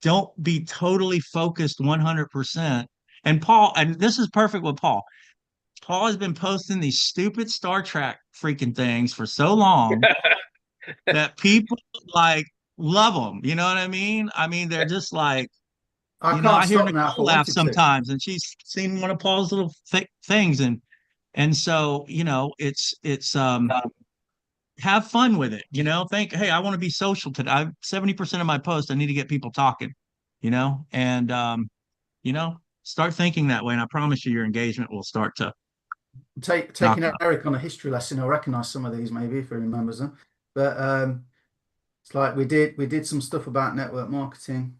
don't be totally focused 100%. And Paul, and this is perfect with Paul. Paul has been posting these stupid Star Trek freaking things for so long that people like love them. You know what I mean? I mean, they're just like, I you know, can't I hear stop now if I Nicole laugh wanted to. sometimes, and she's seen one of Paul's little things, and so you know, it's have fun with it. You know, think, hey, I want to be social today. I 70% of my posts, I need to get people talking. You know, and you know, start thinking that way, and I promise you, your engagement will start to knock Taking up. Eric on a history lesson, he'll recognize some of these maybe if he remembers them. But it's like we did some stuff about network marketing,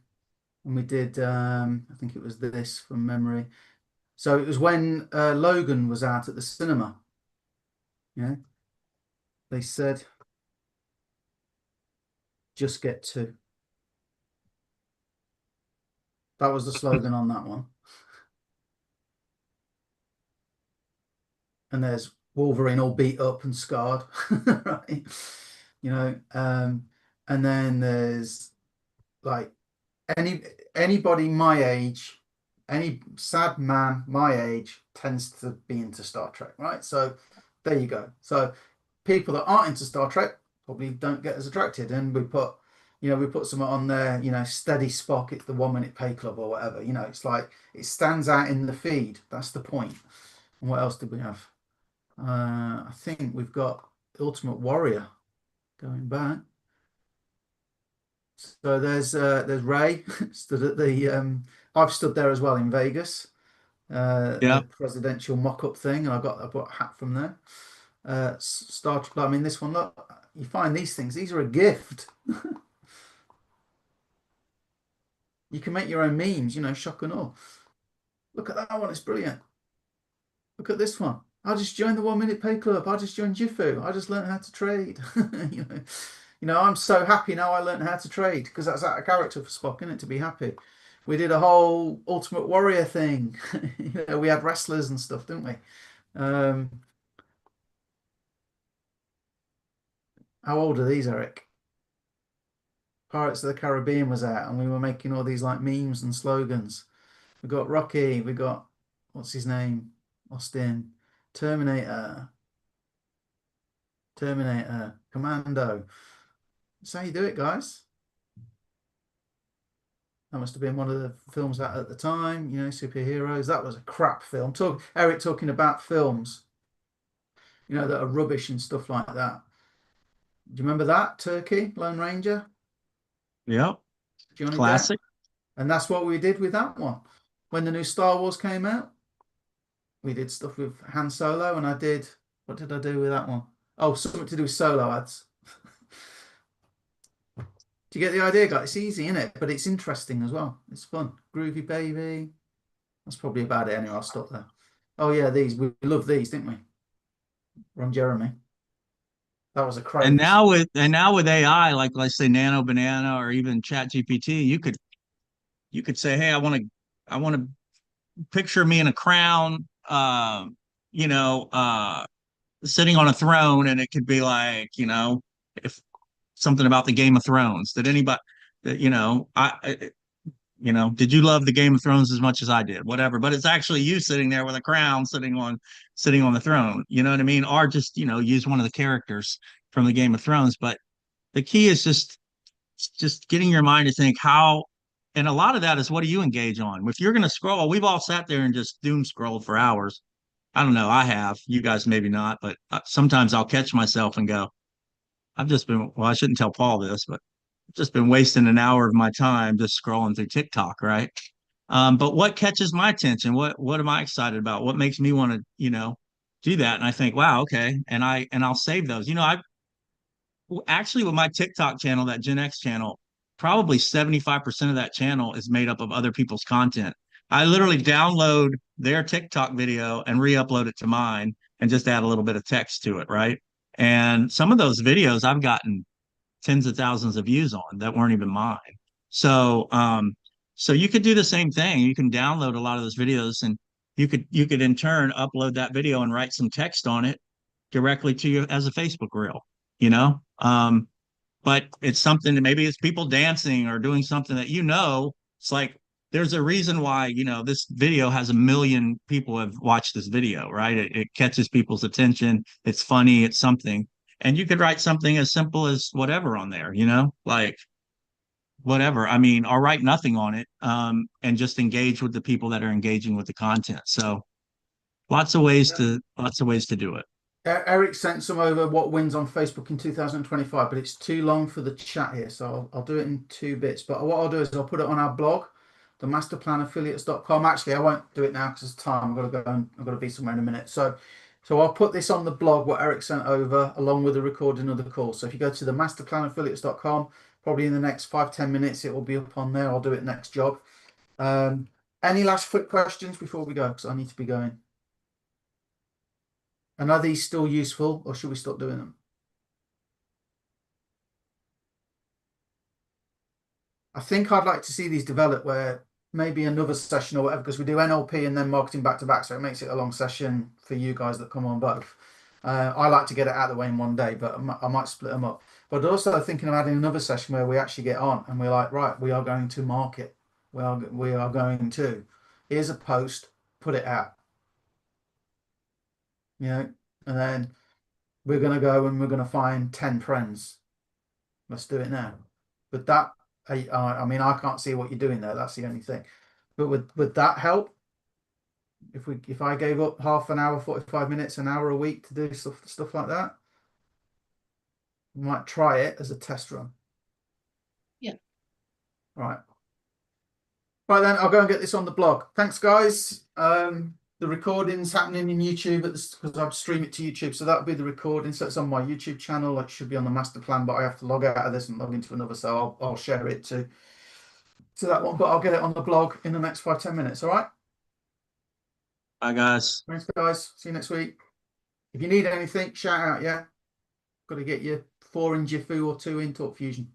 and we did I think it was this from memory. So it was when Logan was out at the cinema. Yeah, they said just get two. That was the slogan on that one. And there's Wolverine all beat up and scarred, right? You know, and then there's like anybody my age, any sad man my age tends to be into Star Trek, right? So there you go. So people that aren't into Star Trek probably don't get as attracted. And we put some on there, steady Spock, it's the 1 minute pay club or whatever. It's like it stands out in the feed. That's the point. And what else did we have? I think we've got Ultimate Warrior going back. So there's Ray stood at the I've stood there as well in Vegas, Yeah. the presidential mock-up thing, and I bought a hat from there. Star Trek. I mean, this one. Look, you find these things. These are a gift. You can make your own memes. Shock and awe. Look at that one. It's brilliant. Look at this one. I just joined the 1 minute pay club. I just joined Jifu. I just learned how to trade. I'm so happy now I learned how to trade because that's out of character for Spock, isn't it? To be happy. We did a whole Ultimate Warrior thing. We had wrestlers and stuff, didn't we? How old are these, Eric? Pirates of the Caribbean was out, and we were making all these like memes and slogans. We got Rocky. We got what's his name? Austin. Terminator. Commando. That's how you do it, guys. That must have been one of the films out at the time, superheroes. That was a crap film. Eric talking about films, that are rubbish and stuff like that. Do you remember that? Turkey, Lone Ranger? Yep. Johnny Classic. Depp? And that's what we did with that one. When the new Star Wars came out, we did stuff with Han Solo, and what did I do with that one? Oh, something to do with solo ads. Do you get the idea, guys? It's easy, isn't it? But it's interesting as well. It's fun. Groovy Baby. That's probably about it anyway. I'll stop there. Oh, yeah, these. We love these, didn't we? Ron Jeremy. That was a craze. And now with AI, like let's say Nano Banana or even Chat GPT, you could say, hey, I want to picture me in a crown, sitting on a throne, and it could be like, if something about the Game of Thrones. Did anybody, did you love the Game of Thrones as much as I did? Whatever, but it's actually you sitting there with a crown, sitting on the throne. You know what I mean? Or just use one of the characters from the Game of Thrones. But the key is just getting your mind to think how. And a lot of that is what do you engage on? If you're going to scroll, we've all sat there and just doom scrolled for hours. I don't know. I have. You guys maybe not, but sometimes I'll catch myself and go, I shouldn't tell Paul this, but I've just been wasting an hour of my time just scrolling through TikTok, right? But what catches my attention? What am I excited about? What makes me want to, do that? And I think, wow, okay. And I'll save those. Actually with my TikTok channel, that Gen X channel, probably 75% of that channel is made up of other people's content. I literally download their TikTok video and re-upload it to mine and just add a little bit of text to it, right? And some of those videos I've gotten tens of thousands of views on that weren't even mine. So you could do the same thing. You can download a lot of those videos, and you could in turn upload that video and write some text on it directly to you as a Facebook reel, you know? but it's something that maybe it's people dancing or doing something that, it's like there's a reason why, this video has 1 million people have watched this video, right? It catches people's attention. It's funny. It's something. And you could write something as simple as whatever on there, like whatever. I mean, or write nothing on it, and just engage with the people that are engaging with the content. So lots of ways to do it. Eric sent some over what wins on Facebook in 2025, but it's too long for the chat here, so I'll do it in 2 bits. But what I'll do is I'll put it on our blog, the masterplanaffiliates.com. Actually, I won't do it now because it's time. I've got to go and I've got to be somewhere in a minute. So I'll put this on the blog, what Eric sent over, along with a recording of the call. So if you go to the masterplanaffiliates.com, probably in the next 5-10 minutes, it will be up on there. I'll do it next job. Any last quick questions before we go? Because I need to be going. And are these still useful, or should we stop doing them? I think I'd like to see these develop where maybe another session or whatever, because we do NLP and then marketing back to back, so it makes it a long session for you guys that come on both. I like to get it out of the way in one day, but I might split them up. But also thinking of adding another session where we actually get on and we're like, right, we are going to market. We are going to. Here's a post, put it out. And then we're going to go and we're going to find 10 friends. Let's do it now. But that, I mean, I can't see what you're doing there. That's the only thing. But would that help? If I gave up half an hour, 45 minutes, an hour a week to do stuff like that, we might try it as a test run. Yeah. Right. Right then, I'll go and get this on the blog. Thanks, guys. The recording's happening in YouTube because I've streamed it to YouTube, so that'll be the recording. So it's on my YouTube channel. It should be on the master plan, but I have to log out of this and log into another. So I'll share it to that one. But I'll get it on the blog in the next 5-10 minutes. All right. Bye, guys. Thanks, guys. See you next week. If you need anything, shout out. Yeah, got to get your 4 in Jiffoo or 2 in Talk Fusion.